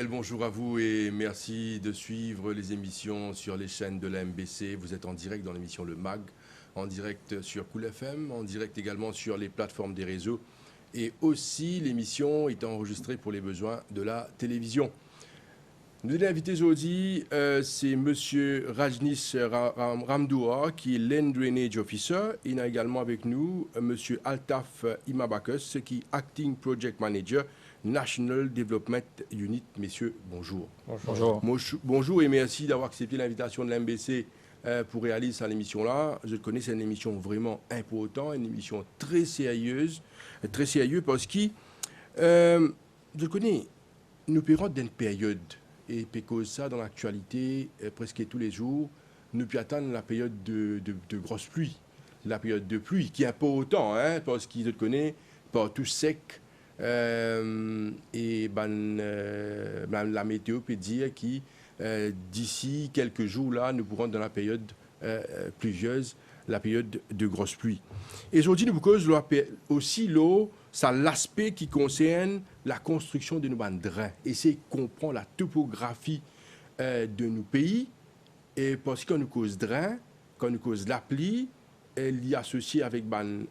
Bel bonjour à vous et merci de suivre les émissions sur les chaînes de la MBC. Vous êtes en direct dans l'émission Le MAG, en direct sur Cool FM, en direct également sur les plateformes des réseaux. Et aussi, l'émission est enregistrée pour les besoins de la télévision. Nous avons invité aujourd'hui, c'est M. Rajnish Ramdoua, qui est Land Drainage Officer. Il y a également avec nous M. Altaf Imabakus, qui est Acting Project Manager, National Development Unit. Messieurs, bonjour. Bonjour. Bonjour et merci d'avoir accepté l'invitation de l'MBC pour réaliser cette émission-là. Je connais, c'est une émission vraiment importante, une émission très sérieuse parce que je connais, nous périodes d'une période. Et parce ça, dans l'actualité, presque tous les jours, nous peut attendre la période de grosse pluie. La période de pluie, qui est important, hein, parce qu'ils te connaissent partout sec. Et la météo peut dire que d'ici quelques jours, là, nous pourrons dans la période pluvieuse, la période de grosse pluie. Et aujourd'hui, nous causons aussi l'eau, ça l'aspect qui concerne la construction de nos drains. Et c'est comprendre la topographie de nos pays. Et parce qu'on nous cause drain, quand nous cause la pluie, elle y est associée avec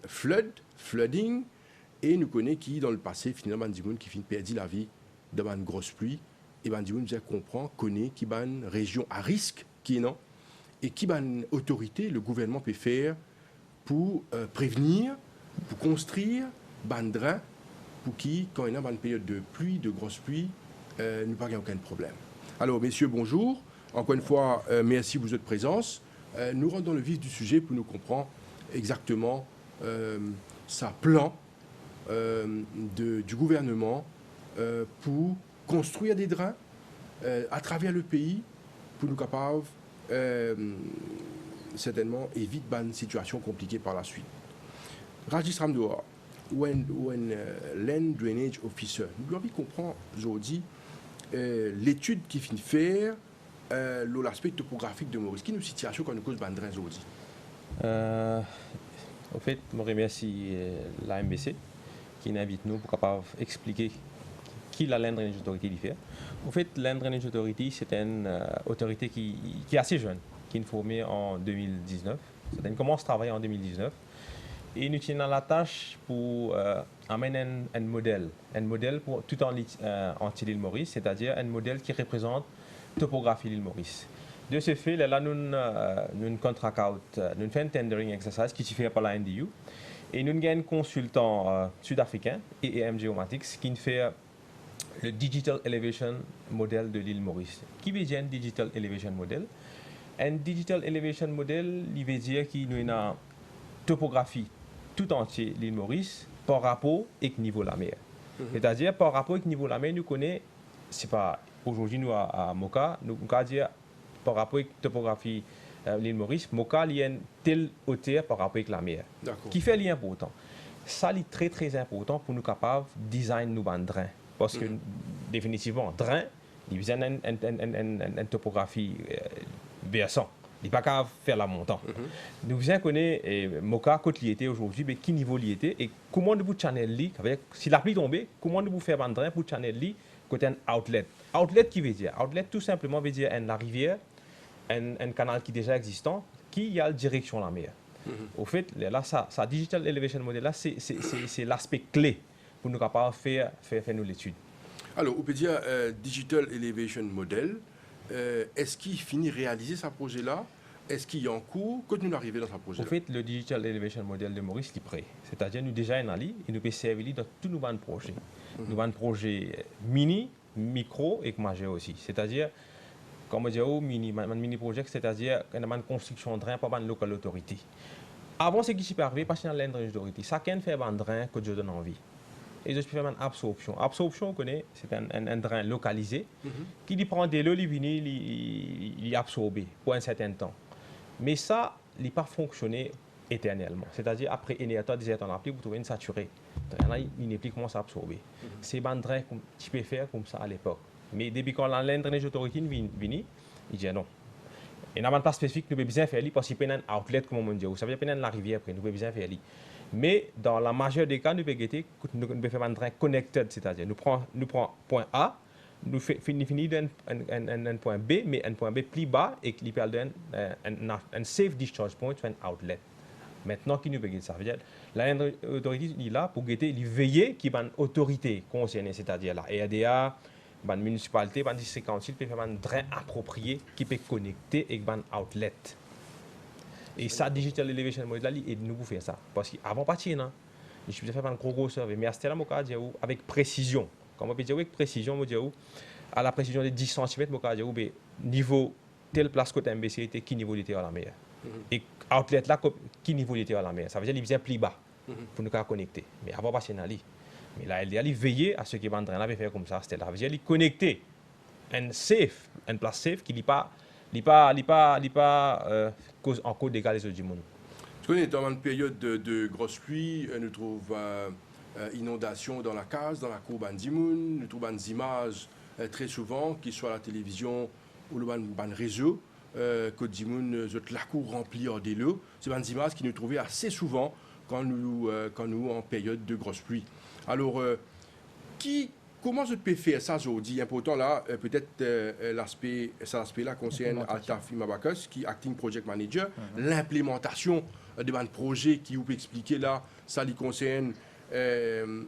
flooding. Et nous connaissons qui, dans le passé, finalement, qui finit perdu la vie de une grosse pluie. Et nous comprend, connaît qui est une région à risque, qui est non. Et qui une autorité, le gouvernement peut faire pour prévenir, pour construire un drain, pour qui, quand il y a une période de pluie, de grosse pluie, nous n'avons aucun problème. Alors, messieurs, bonjour. Encore une fois, merci pour votre présence. Nous rentrons dans le vif du sujet pour nous comprendre exactement sa plan du gouvernement pour construire des drains à travers le pays pour nous capables certainement éviter une situation compliquée par la suite. Rajnish Ramdoua, Land Drainage Officer, nous devons comprendre aujourd'hui l'étude qui finit faire l'aspect topographique de Maurice. Quelle est une situation qu'on nous cause de drain aujourd'hui? En fait, je remercie la MBC qui invite nous pour capable expliquer qui la Land Drainage Authority fait. En fait, la Land Drainage Authority, c'est une autorité qui est assez jeune, qui est formée en 2019. Elle commence à travailler en 2019. Et nous tenons la tâche pour amener un modèle pour tout en l'île Maurice, c'est-à-dire un modèle qui représente la topographie de l'île Maurice. De ce fait, là, nous contract out, nous faisons un tendering exercise qui se fait par la NDU. Et nous avons un consultant sud-africain, EEM Geomatics, qui fait le Digital Elevation Model de l'île Maurice. Qui veut dire un Digital Elevation Model? Un Digital Elevation Model, il veut dire qu'il y a une topographie tout entière de l'île Maurice par rapport au niveau de la mer. C'est-à-dire, par rapport au niveau de la mer, nous connaissons, c'est pas aujourd'hui, nous à Moka, nous pouvons dire par rapport à la topographie de l'île Maurice, Moka, il y a une telle hauteur par rapport à la mer. Qui fait lien important. Ça, c'est très, très important pour nous capables de design nos drains. Parce que, définitivement, drain, il y a une topographie versant. Il n'est pas capable de faire la montante. Nous vous connaissons Moka, quand il était aujourd'hui, mais quel niveau il était et comment nous channel si la pluie tombée, comment nous faire un drain pour channel côté un outlet. Outlet qui veut dire? Outlet tout simplement veut dire la rivière, un canal qui est déjà existant, qui a la direction de la mer. Au fait, là, ça Digital Elevation Model, là, c'est l'aspect clé pour nous capables de faire nous l'étude. Alors, on peut dire Digital Elevation Model. Est-ce qu'il finit réaliser ce projet-là? Est-ce qu'il y a en cours? Quand nous arrivons dans ce projet-là? En fait, le Digital Elevation Model de Maurice est prêt. C'est-à-dire nous déjà en ali et nous pouvons servir dans tous nos projets. Nous avons un projet mini, micro et majeur aussi. C'est-à-dire, comme je dis, mini projet, c'est-à-dire une construction de drain par une local autorité. Avant ce qui s'est arrivé, parce que dans l'Inde autorité, chacun fait un drain que je donne envie. Et je peux faire une absorption. Absorption, on connaît, c'est un drain localisé qui prend des lots, il est absorbé pour un certain temps. Mais ça, il n'a pas fonctionné éternellement. C'est-à-dire, après une état, des états appelés, vous trouvez une saturée. Il n'est plus commence à absorber. C'est un drain que tu peux faire comme ça à l'époque. Mais depuis quand la Drainage Authority vient, il dit non. Et dans un pas spécifique, nous avons besoin de faire parce qu'il y a un outlet, comme on dit. Vous savez, il y a la rivière, nous avons besoin de faire. Mais dans la majeure des cas, nous pouvons faire un drain connected, c'est-à-dire nous prenons point A, nous finissons un point B, mais un point B plus bas et qui perd un safe discharge point, un outlet. Maintenant, qui nous veut ça veut dire l'autorité est là pour guetter, veiller qui est une autorité concernée, c'est-à-dire la RDA, la municipalité, le district council, peut faire un drain approprié qui peut connecter avec un outlet. Et ça, Digital Elevation Model, il nous faire ça. Parce qu'avant de partir, je peux faire un gros survey, mais à ce moment-là, avec précision. Comme on peut dire avec précision, à la précision de 10 cm, je peux dire niveau telle place côté MBC était qui niveau était à la mer. Et outlet là, qui niveau était à la mer. Ça veut dire qu'il vient plus bas pour nous connecter. Mais avant de passer dans lui. Mais là, il veiller à ce qui va entrer là, faire comme ça. C'est là, il connecter un safe, une place safe qui n'est pas en cause d'égal les autres du monde. Parce qu'on est dans une période de grosse pluie, nous trouvons inondations dans la case, dans la cour Bandimoun, nous trouvons des images très souvent, qui soient à la télévision ou le réseau, Côte d'Imoun, la cour remplie de l'eau. C'est des images qui nous trouvons assez souvent quand nous en période de grosse pluie. Alors, comment je peux faire ça aujourd'hui? Important là, peut-être cet aspect-là concerne Altaf Imabakas, qui est Acting Project Manager, l'implémentation de un projet qui vous peut expliquer là, ça lui concerne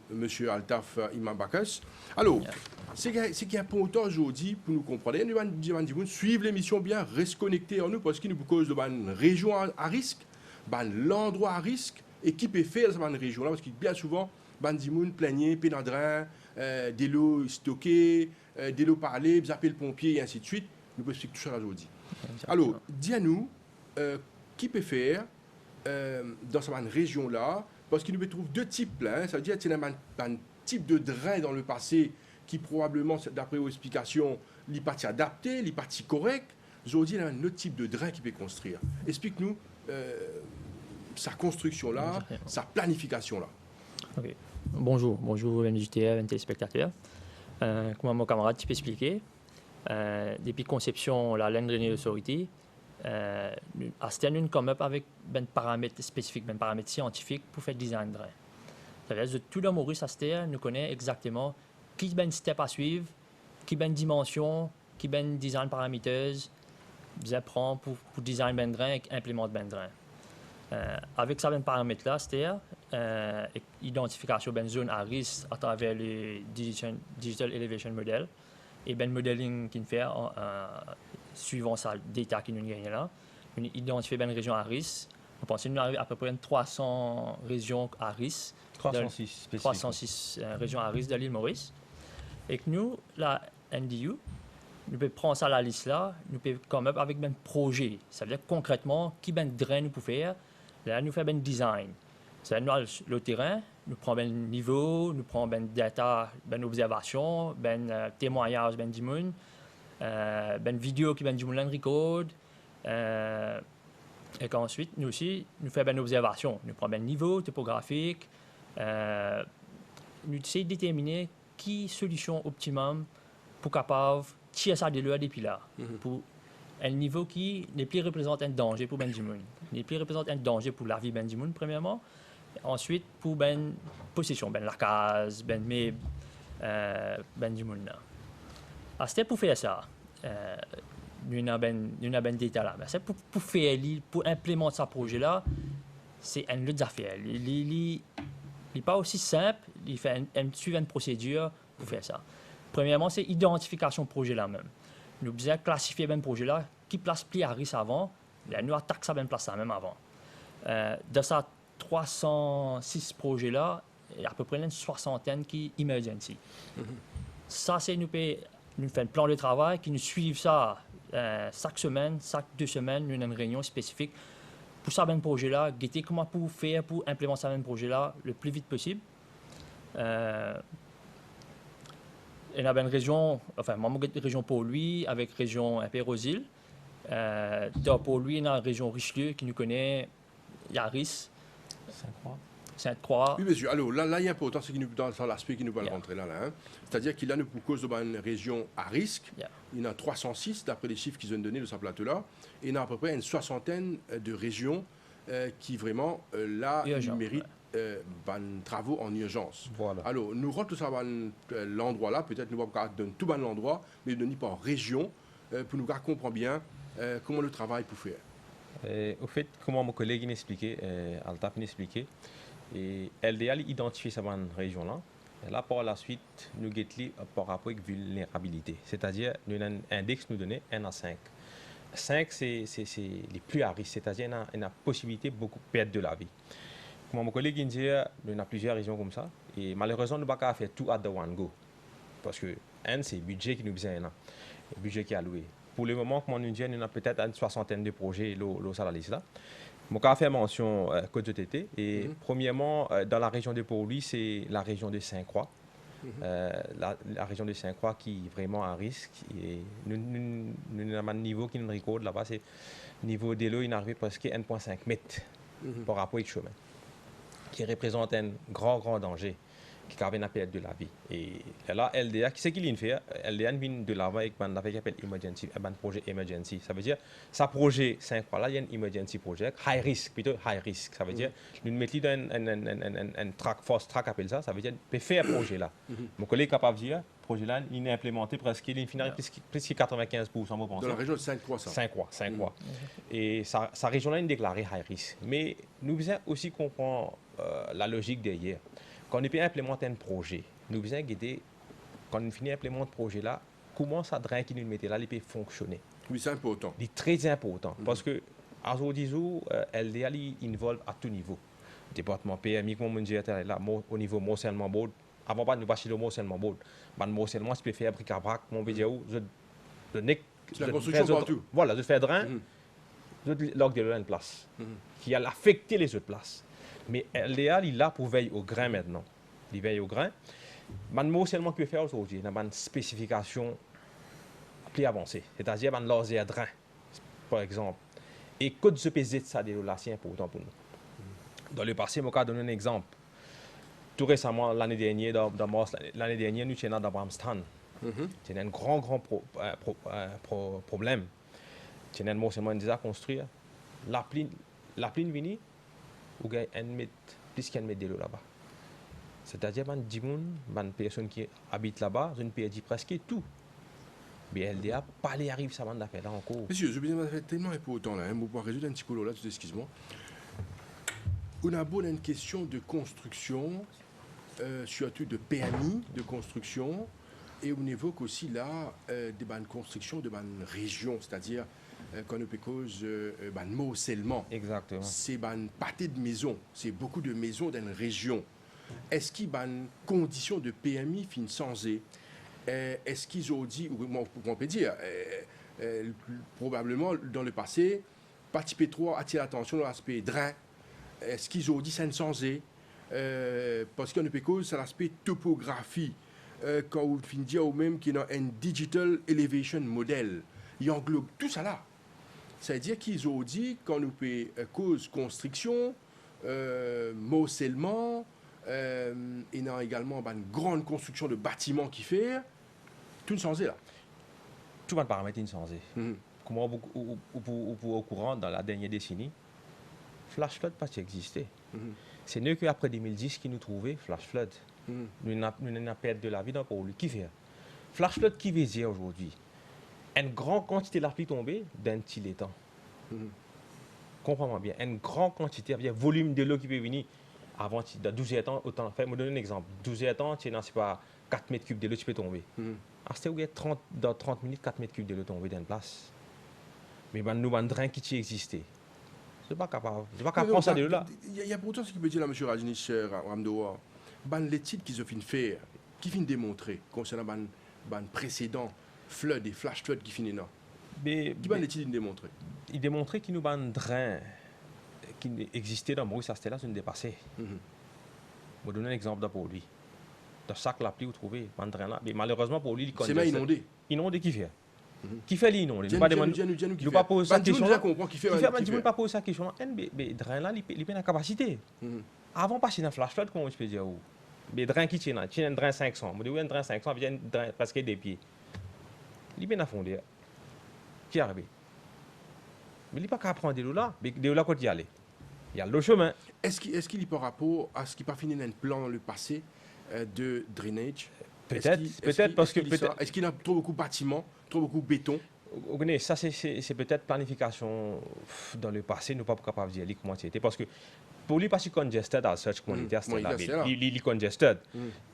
Monsieur Altaf Imabakas. Alors, c'est qui est important aujourd'hui pour nous comprendre. Nous devons suivre l'émission bien, rester connectés en nous, parce qu'il nous cause de une région à risque, l'endroit à risque, et qui peut faire cette région-là, parce que bien souvent, Bandimoun, Planier, Pénadrin, des lots stockés, des lots parlés, vous appelez le pompier et ainsi de suite. Nous pouvons expliquer tout ça aujourd'hui. Alors, dis-nous, qui peut faire dans cette région-là, parce qu'il nous trouve deux types là, ça veut dire qu'il y a un type de drain dans le passé qui probablement, d'après vos explications, n'est pas adapté, n'est pas correct. Aujourd'hui, il y a un autre type de drain qui peut construire. Explique-nous sa construction-là, sa planification-là. Okay. Bonjour, MJTF, téléspectateurs. Comme mon camarade peut expliquer, depuis conception la Land Drainage Authority, nous come up avec des paramètres spécifiques, des paramètres scientifiques pour faire le design de drain. C'est-à-dire que tout le Maurice nous connaît exactement qui est le step à suivre, qui est la dimension, qui est le design paramétreuse, bien prend pour design ben drain et implémenter ben drain. Avec ces paramètres-là, c'est-à-dire identification de zone à risque à travers le Digital Elevation Model et le modeling qu'il fait suivant sa data qu'il nous gagne là. On identifie une région à risque. On pense qu'il nous arrive à peu près 300 régions à risque. 306 régions à risque de l'île Maurice. Et que nous, la NDU, nous pouvons prendre ça à la liste là, nous pouvons come up avec un projet. Ça veut dire concrètement, qui ben drain nous peut faire. Là, nous faisons un design. C'est nous le terrain, nous prenons un niveau, nous prenons un data, une observation, un témoignage, un dimoun, une vidéo qui est dimoun record. Et qu'ensuite, nous aussi, nous faisons une observation. Nous prenons un niveau topographique. Nous essayons de déterminer qui solution optimum pour capable tirer ça de l'eau depuis là. Pour un niveau qui n'est plus représente un danger pour Benjamin. n'est plus représente un danger pour la vie Benjamin, premièrement. Ensuite, pour ben possession, ben la case, ben meuble, Benjamin. C'était pour faire ça. Nous avons ben détail là. C'est pour faire, pour implémenter ce projet-là, c'est une autre affaire. Il n'est pas aussi simple, il fait suivre une procédure pour faire ça. Premièrement, c'est l'identification du projet là même. Nous devons classifier le projet là, qui place plus à risque avant, là, nous attaquons ça, place ça même avant. Dans ces 306 projets là, il y a à peu près une soixantaine qui est emergency. Ça, c'est nous faisons un plan de travail qui nous suit ça chaque semaine, chaque 2 semaines, nous avons une réunion spécifique pour ça, ben projet-là, guetter comment pour faire pour implémenter ça, ben projet-là le plus vite possible. Il y a une région, enfin, moi, une région pour lui, avec région Pérosil. Pour lui, il y a une région Richelieu qui nous connaît, Yaris, Sainte-Croix. Oui, monsieur. Alors, là, il est important, c'est dans l'aspect qui nous va rentrer là. Hein. C'est-à-dire qu'il a pour cause d'une région à risque. Il y en a 306, d'après les chiffres qu'ils ont donnés de ce plateau-là. Et il y en a à peu près une soixantaine de régions qui, vraiment, là, méritent travaux en urgence. Voilà. Alors, nous rentrons sur l'endroit là, peut-être nous ne pouvons pas donner tout l'endroit, mais nous pas en région, pour nous comprendre bien comment le travail peut faire. Au fait, comme mon collègue m'a expliqué, Altaf m'a expliqué, et LDA a identifié cette région-là. Et là, par la suite, nous avons par rapport à la vulnérabilité. C'est-à-dire, nous avons un index nous donné 1 à 5. 5, c'est les plus à risque, c'est-à-dire qu'il y a une possibilité de beaucoup perdre de la vie. Comme mon collègue dit, il y a plusieurs régions comme ça. Et malheureusement, nous ne pouvons pas faire tout à the one go. Parce que, c'est le budget qui nous besoin, le budget qui est alloué. Pour le moment, comme on nous dit, nous avons peut-être une soixantaine de projets sur la liste là. Je vais faire mention Côte de TT. Et premièrement, dans la région de Port-Louis, c'est la région de Saint-Croix. La région de Saint-Croix qui est vraiment à risque. Et nous avons un niveau qui nous recorde là-bas, c'est niveau de l'eau, il arrive presque 1,5 mètres par rapport au chemin, qui représente un grand danger qui a une perte de la vie. Et là, LDA, qui c'est qu'il fait? LDA vient de l'avant avec un affaire qui s'appelle emergency, un projet emergency. Ça veut dire, ça projet 5 fois là, il y a un emergency project, high risk, plutôt high risk. Ça veut dire, nous mettons dans un track, force track appelle ça, ça veut dire, peut faire un projet là. Mon collègue est capable de dire, le projet là, il est implémenté presque, il finit plus que 95%, vous pensez. Dans la région de Saint-Croix, ça. Saint-Croix. Et sa région là, il est déclarée high risk. Mais nous devons aussi comprendre la logique derrière. Quand on peut implémenter un projet, nous devons guider, quand on finit d'implémenter ce projet-là, comment ça drain qui nous mettait là, il peut fonctionner. Oui, c'est important. C'est très important. Parce que, à aujourd'hui, LDA involve à tout niveau. Département PMI, comme on dit, là, au niveau morcellement board, avant de nous passer le morcellement board, le morcellement, c'est peut faire bric-à-brac, mon vidéo, c'est la construction partout. Voilà, je fais drain, je log de une place, qui a affecté les autres places. Mais LDA, il est là pour veiller au grain maintenant. Il veille au grain. Le morcellement qu'il peut faire aujourd'hui, il y a une spécification plus avancée. C'est-à-dire, il y a un laser drain, par exemple. Et code de PZ, ça, c'est important pour nous. Dans le passé, je vais donner un exemple. Tout récemment, l'année dernière, nous étions dans Bramston. C'était un grand problème. C'était un morcellement déjà construit. La pluie venue. Ou il y a plus qu'un mètre de l'eau là-bas. C'est-à-dire que les personnes qui habitent là-bas, ils perdent presque tout. Mais LDA, pas les arrive, ça va faire là encore. Monsieur, je vais faire tellement important là, pour résoudre un petit peu là, excuse-moi. On a beau une question de construction, surtout de permis de construction, et on évoque aussi là des bonnes constructions de bonnes régions, c'est-à-dire qu'on peut cause morcellement. Exactement. C'est une pâté de maisons, c'est beaucoup de maisons dans une région. Est-ce qu'il y a une condition de PMI fin sans est-ce qu'ils ont dit, ou on peut dire, probablement dans le passé, Parti P3 attire l'attention à l'aspect drain. Est-ce qu'ils ont dit ça sans parce qu'on peut cause c'est l'aspect topographie. Quand on finit dire ou même qu'il y a un digital elevation model, il englobe tout ça là. C'est-à-dire qu'ils ont dit qu'on nous peut cause construction, morcellement, et non également une grande construction de bâtiments qui fait tout sans là. Tout va paramètre sans Comment vous au courant dans la dernière décennie, flash flood pas existé. C'est nous qu'après 2010 qui nous trouvait flash flood. Nous n'avons perdu de la vie dans pour lui. Qui fait flash flood qui veut dire aujourd'hui une grande quantité de la pluie tombée d'un petit étang. Comprends-moi bien, une grande quantité, un volume de l'eau qui peut venir avant de 12 étangs, autant. Je vais vous donner un exemple. 12 étangs, c'est pas 4 mètres cubes de l'eau qui peut tomber. C'était dans 30 minutes, 4 mètres cubes de l'eau tomber dans une place. Mais nous, un drain qui existait. Je ne suis pas capable. Je ne suis pas capable de prendre ça de là. Il y a pourtant ce qui peut dire là, M. Rajnish Ramdoa. L'étude qu'ils ont fait faire, qui finit démontrer concernant le précédent flood et flash flood qui finit là. Qui va l'étude démontrer? Il démontrait qu'il nous a un drain qui existait dans Maurice Astella, c'est dépassé. Je vais donner un exemple pour lui. Dans chaque la pluie, vous trouvez un drain là. Mais malheureusement pour lui, il connaît. C'est bien inondé. Inondé qui fait? Qui fait l'inondé? Il ne va pas poser sa question. Qui fait pas poser sa question. Mais drain là, il a une capacité. Avant de passer dans flash flood, comment je peux dire? Mais drain qui tient là, un drain 500. Je dis oui, un drain 500, il y a un drain parce qu'il y a des pieds. Il est bien à fond. Qui arrive? Mais il n'est pas qu'à prendre de l'eau là. Mais de l'eau là, quand il y aller. il y a le chemin. Est-ce qu'il y a par rapport à ce qui n'a pas fini dans le plan dans le passé de drainage? Peut-être parce que... Est-ce qu'il y a trop beaucoup de bâtiments, trop beaucoup de béton? Ça, c'est peut-être planification dans le passé, nous ne sommes pas capables de dire comment c'était. Parce que pour lui, pas si congested dans le search communautaire, c'était la ville. Il est congested.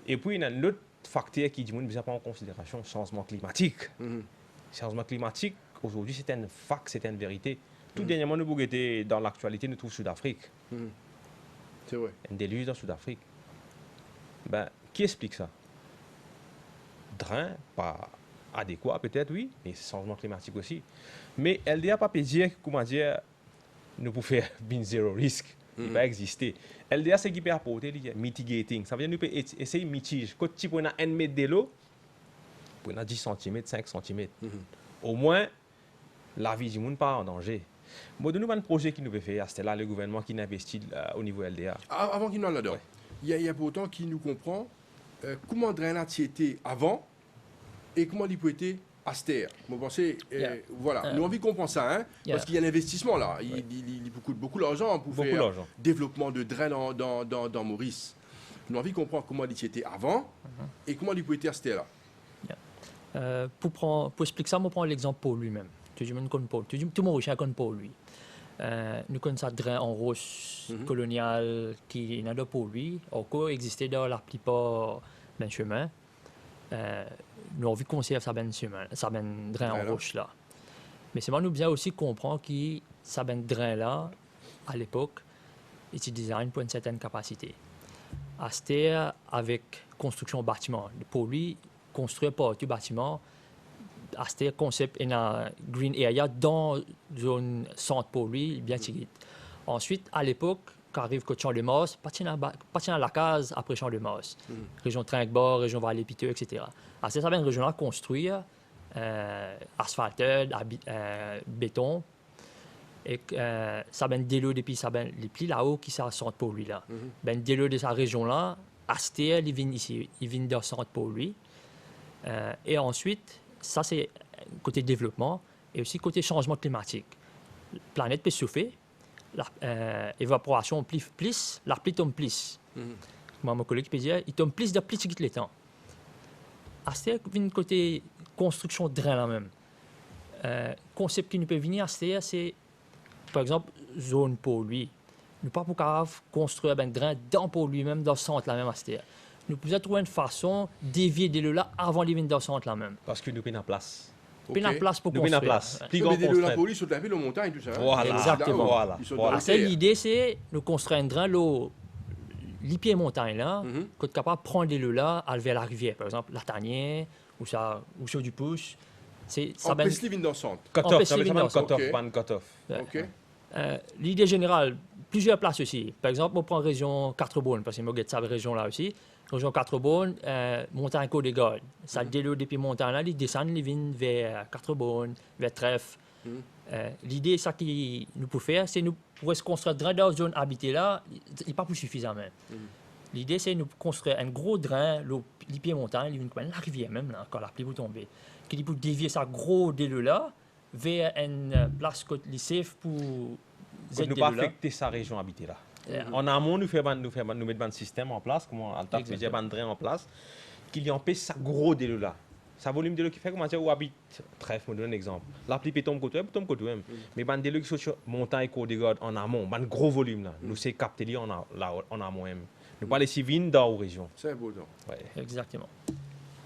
Et puis, il y a un autre facteur qui dit qu'on ne prend pas en considération le changement climatique. Le changement climatique, aujourd'hui, c'est un fact, c'est une vérité. Tout dernièrement, nous été dans l'actualité, nous trouvons Sud-Afrique. C'est vrai. Un déluge dans Sud-Afrique. Ben, qui explique ça? Drain, pas adéquat peut-être, oui, mais changement climatique aussi. Mais LDA n'a pas pu dire, comment dire, nous pouvons faire bin zero risk. Il va exister. LDA, c'est qui peut apporter, mitigating. Ça veut dire nous pouvons essayer de mitiger. Quand tu as 1 mètre de l'eau, on a 10 cm, 5 cm. Au moins, la vie du monde n'est pas en danger. Bon, de nous, un projet qui nous veut faire, c'est là le gouvernement qui investit au niveau LDA. Avant qu'il nous là-dedans, Ouais. il y a pourtant qui nous comprend comment drainage était avant et comment il peut être à cette ère. Vous pensez, voilà, nous envie qu'on comprend ça, hein, parce qu'il y a un investissement là. Il coûte beaucoup d'argent pour faire développement de drain dans Maurice. Nous envie qu'on comprend comment il était avant et comment il peut être à cette ère là. Pour expliquer ça, je prends l'exemple pour lui-même. Tout le monde connaît Paul. Tout le monde connaît pour lui. Nous connaissons ça drain en roche colonial qui n'a pas pour lui. Encore existait dans la plupart des chemins. Nous avons vu conserver ça ben chemin, ça ben drain en roche là. Mais c'est moi nous bien aussi comprendre que ça ben drain là à l'époque était design pour une certaine capacité. À cette avec construction bâtiment. Pour lui construire pas tout bâtiment. C'était concept in a green area dans zone centre pour lui bien tiré. Ensuite à l'époque quand arrive le Champ de Mars, pas dans la case après Champ de Mars. Région Trinquebord, région Vallée-Piteux, etc. Alors c'est ça une région là construire asphaltée, béton et ça ben délo depuis ça ben les plis là-haut qui ça centre pour lui là. Ben délo de sa région là, Asté il vient ici, il vient dans centre pour lui. Et ensuite ça, c'est côté développement et aussi côté changement climatique. La planète peut souffler, l'évaporation plus, la pluie tombe plus. Mon collègue peut dire, il tombe plus de pluie que le temps. C'est côté construction de drain là même. Concept qui nous peut venir, c'est par exemple zone pour lui. Nous pas pour construire un drain dans pour lui-même dans le centre là même. Nous pouvons trouver une façon d'évier de là avant de venir dans le centre là même. Parce que nous avons la place. Nous avons la place pour construire. Mais la police sont tapés aux montagnes, tout ça. Voilà, exactement. Voilà. L'idée, c'est de construire un drain les pieds montagne là, qu'on est capable de prendre de là vers la rivière, par exemple la Tanière ou sur du Pouce. On peut se dans le centre. Cut-off. L'idée générale, plusieurs places aussi. Par exemple, on prend la région Quatre-Bonnes, parce que moi, j'ai cette région-là aussi. Région Quatre-Bonnes, montagne Côte-des-Gardes. Ça déloue depuis montagne-là, ils descendent, ils viennent vers Quatre-Bonnes, vers Trèfle. L'idée, ça qui nous peut faire, c'est nous pourrions se construire un drain dans la zone habitée là, il n'est pas plus suffisamment. L'idée, c'est nous construire un gros drain, les pieds montagnes, ils viennent comme la rivière même, là, quand la pluie va tomber, qui peut dévier ça gros déloue là vers une place côté safe pour ne pas affecter sa région habitée là. En amont, nous mettons un système en place, comme Alta fait dire un drain en place, qui lui empêche ça gros déloue là. Ça volume de l'eau qui fait comment dire où habite Trèfle, je donne un exemple. La pluie tombe côté même. Mais ban de l'eau qui sont sur montagne Côte-des-Gardes en amont, ban gros volume là. Nous c'est capté en amont même. Nous pas les civils dans la région. C'est important. Ouais. Exactement.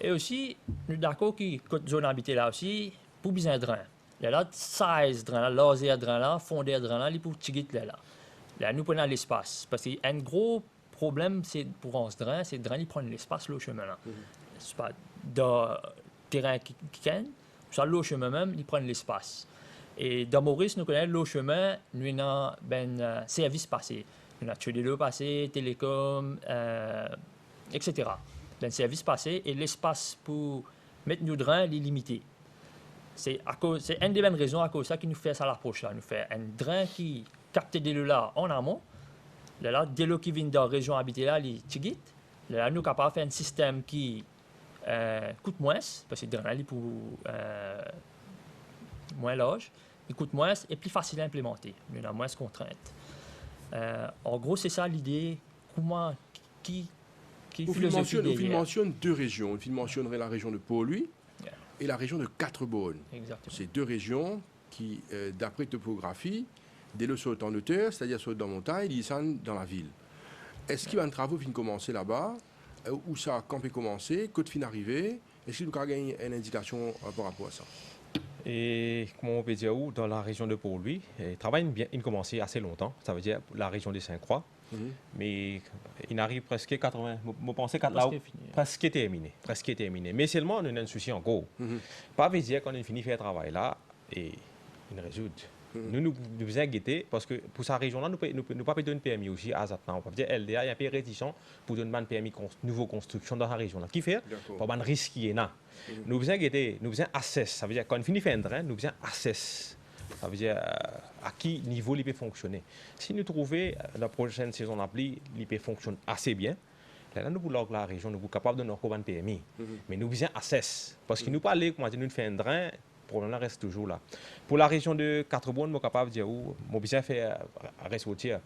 Et aussi, nous d'accord que côté zone habitée là aussi, pour besoin de drain. Il y a là 16 drains là, laser drain là, fondé drain là, les pour tirer là. Là nous prenons l'espace parce qu'il y a un gros problème c'est pour ce drain, c'est le drain il prend l'espace le chemin là. C'est pas dans terrain qui gagne, ça le chemin même, il prend l'espace. Et dans Maurice, nous connaissons le chemin, nous avons ben service passé. Nous avons tué l'eau passé, télécom, etc. Ben service passé et l'espace pour mettre nos drains est limité. C'est une des bonnes raisons à cause de ça qui nous fait ça l'approche là. Nous fait un drain qui capte de l'eau là en amont. Là, de l'eau qui vient dans la région habitée là, les tigit. Là, nous sommes capables de faire un système qui coûte moins, parce que le drain est pour moins large, il coûte moins et plus facile à implémenter. Nous avons moins de contraintes. En gros, c'est ça l'idée. Comment, qui Vous philosophie derrière. mentionne deux régions. Vous mentionnerait la région de Port-Louis Yeah. et la région de Quatre-Beaunes. Exactement. Ces deux régions qui, d'après topographie, dès le saut en hauteur, c'est-à-dire saut dans la montagne, ils sont dans la ville. Est-ce qu'il y a un travail qui commencer là-bas, où ça a campé commencé, côte fin arrivé? Est-ce qu'il y a une indication par rapport à ça? Et comment on peut dire où, dans la région de Port-Louis, le travail il commence assez longtemps, ça veut dire la région de Sainte-Croix, mais il arrive presque 80, je pense presque terminé. Mais seulement on a un souci encore. Pas veut dire qu'on a fini de faire le travail là et il résout. Nous faisons guetter parce que pour sa région-là, nous pas donner un permis aussi à Zatna. On peut dire LDA, il y a un peu de réticent pour donner un permis de nouvelle construction dans la région-là. Qui fait? Pour un risque qui est là. Nous faisons guetter, nous faisons assess. Ça veut dire quand on finit de faire un train, nous faisons assess. Ça veut dire à quel niveau il peut fonctionner. Si nous trouvons la prochaine saison d'appli, il peut fonctionner assez bien. Là, nous voulons que la région, nous sommes capables de nous donner un permis. Mais nous faisons assess. Parce que nous parlons, comment dire, nous faisons un train. Le problème reste toujours là. Pour la région de Quatre-Beaunes, je suis capable de dire où je besoin faire ressortir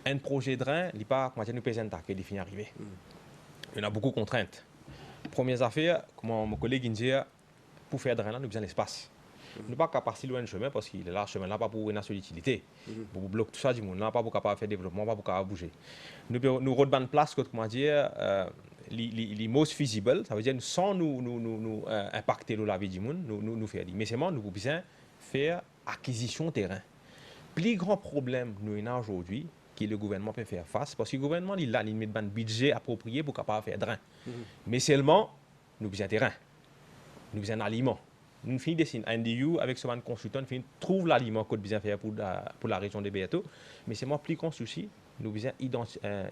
un projet de drain, il n'est pas comment nous pèse un tac, il finit arriver. Il y en a beaucoup de contraintes. Première affaire, comme mon collègue dit, pour faire drain, nous avons besoin d'espace. Nous ne pouvons pas passer loin de chemin parce qu'il est là, le chemin là pas pour une seule utilité. Pour bloquer tout ça, du monde, pas pour capable faire développement, pas pour capable bouger. Nous rodons une place, comment dire, les most feasible, ça veut dire sans nous impacter la vie du monde, nous faire. Mais c'est moi, nous besoin faire acquisition de terrain. Le plus grand problème nous avons aujourd'hui, que le gouvernement peut faire face, parce que le gouvernement il met un budget approprié pour capable faire drain. Mais seulement, nous besoin de terrain, nous besoin d'aliment. Nous finissons un NDU avec ce consultant, nous trouve l'aliment qu'on besoin faire pour la région de Béato. Mais c'est moi plus grand souci. Nous devons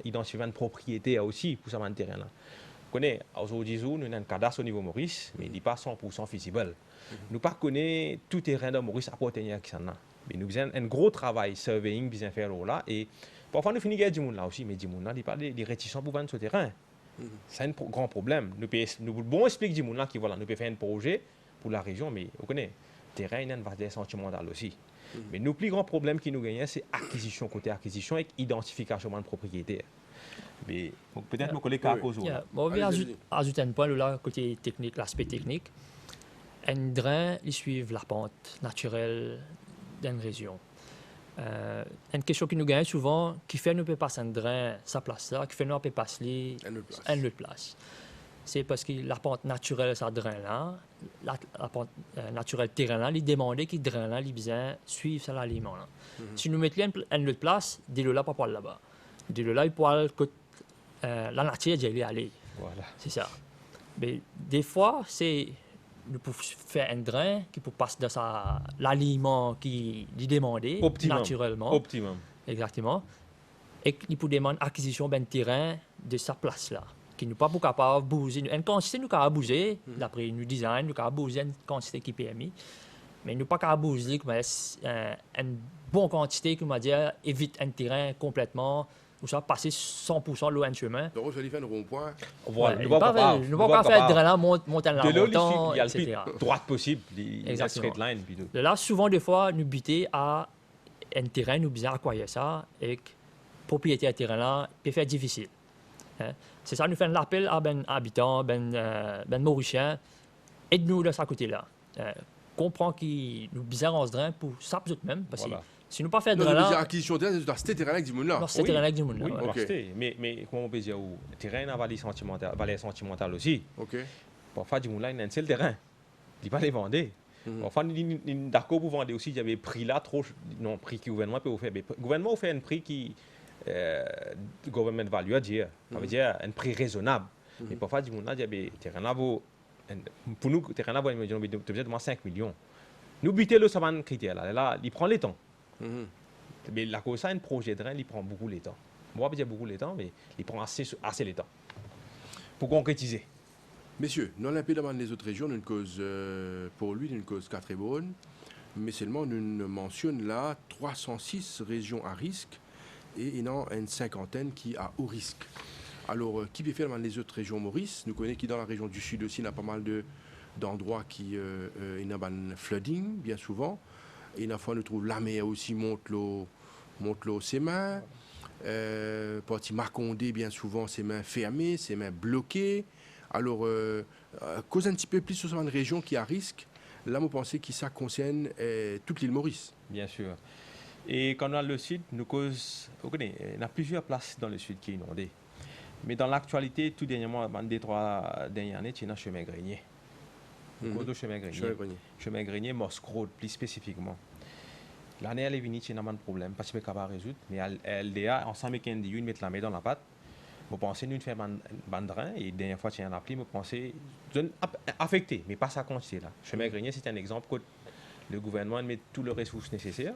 identifier une propriété aussi pour ce terrain-là. Vous connaissez, aujourd'hui, nous avons un cadastre au niveau Maurice, mais il n'est pas 100% feasible. Nous ne connaissons pas tout terrain de Maurice appartenant à ça. Mais nous avons un gros travail surveying besoin faire là. Et parfois, nous finissons avec du monde là aussi, mais du monde là, il parle des réticents pour vendre ce terrain. C'est un grand problème. Nous pouvons expliquer du monde là qui voilà, nous pouvons faire un projet pour la région, mais vous connaissez, le terrain, il y a une valeur sentimentale aussi. Mais nos plus grands problèmes qui nous gagnent, c'est acquisition, côté acquisition et identification de propriétaire. Mais peut-être mon collègue a posé. On va ajouter un point là, côté technique, l'aspect technique. Un drain, ils suivent la pente naturelle d'une région. Une question qui nous gagne souvent, qui fait nous peut passer un drain, sa place là, qui fait nous peut passer une autre place. C'est parce que la pente naturelle, ça drain là, la pente naturelle terrain là, il demandait qu'il drain là, il besoin suivre ça l'aliment là. Si nous mettons une autre place, dès là pas là-bas. Dès là il pourra la nature d'y aller. Voilà. C'est ça. Mais des fois c'est nous pouvons faire un drain qui peut passer dans l'aliment qui lui demandait naturellement. Optimum. Exactement. Et il peut demander acquisition d'un terrain de sa place là. Qui nous pas capable de bouger. Une quantité nous capable bouger, d'après nous design, nous capable bouger une quantité qui est permis. Mais nous pas capable bouger une bonne quantité qui m'a dit évite un terrain complètement ou ça passer 100% loin de chemin. Donc, il fait un rond-point. Voilà, nous ne pouvons pas faire de là monter la montagne, il y a etc. le plus droite possible, la straight line. De là, souvent, des fois, nous butons à un terrain, nous besoin acquérir ça, et propriétaire de terrain là peut faire difficile. Hein? C'est ça, nous faisons l'appel à ben habitants, ben Mauricien, aide-nous de ce côté-là. Comprends qu'il nous besoin en ce drain pour ça même, parce que si nous pas faire de drain là, acquisition de terrain, c'est dans ce terrain avec du monde là. Dans ce terrain avec du monde là. Oui, okay. Mais comment on peut dire le terrain a valeur sentimentale aussi. OK. Parfois du monde là, il y a un seul terrain. Il pas les vendre. Parfois il d'accord pour vendre aussi, il y avait prix là trop non prix que le gouvernement peut faire. Le gouvernement fait un prix qui government value à dire, ça veut dire un prix raisonnable. Mais parfois, du monde là, il y a des terrains pour nous, terrain là, il y a peut-être 5 millions. Nous butons le savant critère là, il prend les temps. Mais la cause ça, un projet de drain, il prend beaucoup les temps. Moi, je dis beaucoup les temps, mais il prend assez les temps pour concrétiser. Messieurs, nous avons demandé les autres régions, une cause pour lui, une cause Quatre-Beaunes, mais seulement nous mentionne là 306 régions à risque. Et il y en a une cinquantaine qui a haut risque. Alors, qui peut faire dans les autres régions Maurice? Nous connaissons qui dans la région du Sud aussi, il y a pas mal d'endroits qui il y a un flooding, bien souvent. Et une fois, nous trouvons la mer aussi monte Montelot, ses mains. Parti Marcondé, bien souvent, ses mains fermées, ses mains bloquées. Alors, cause un petit peu plus sur une région qui a risque. Là, vous pensez que ça concerne toute l'île Maurice. Bien sûr. Et quand on a le sud, nous cause, vous connaissez, il y a plusieurs places dans le sud qui est inondée. Mais dans l'actualité, tout dernièrement, dans les 3 dernières années, il y a un chemin grenier. Cause de chemin grenier. Chemin grenier, Moscrode, plus spécifiquement. L'année, elle est venue, il y a un problème, parce que je ne peux pas résoudre. Mais LDA, ensemble avec NDU, ils mettent la main dans la pâte. Vous pensez, nous, faire un drain, et la dernière fois, il y a un appli, vous pensez, affecté, mais pas sa quantité là. Chemin grenier, c'est un exemple que le gouvernement met toutes les ressources nécessaires.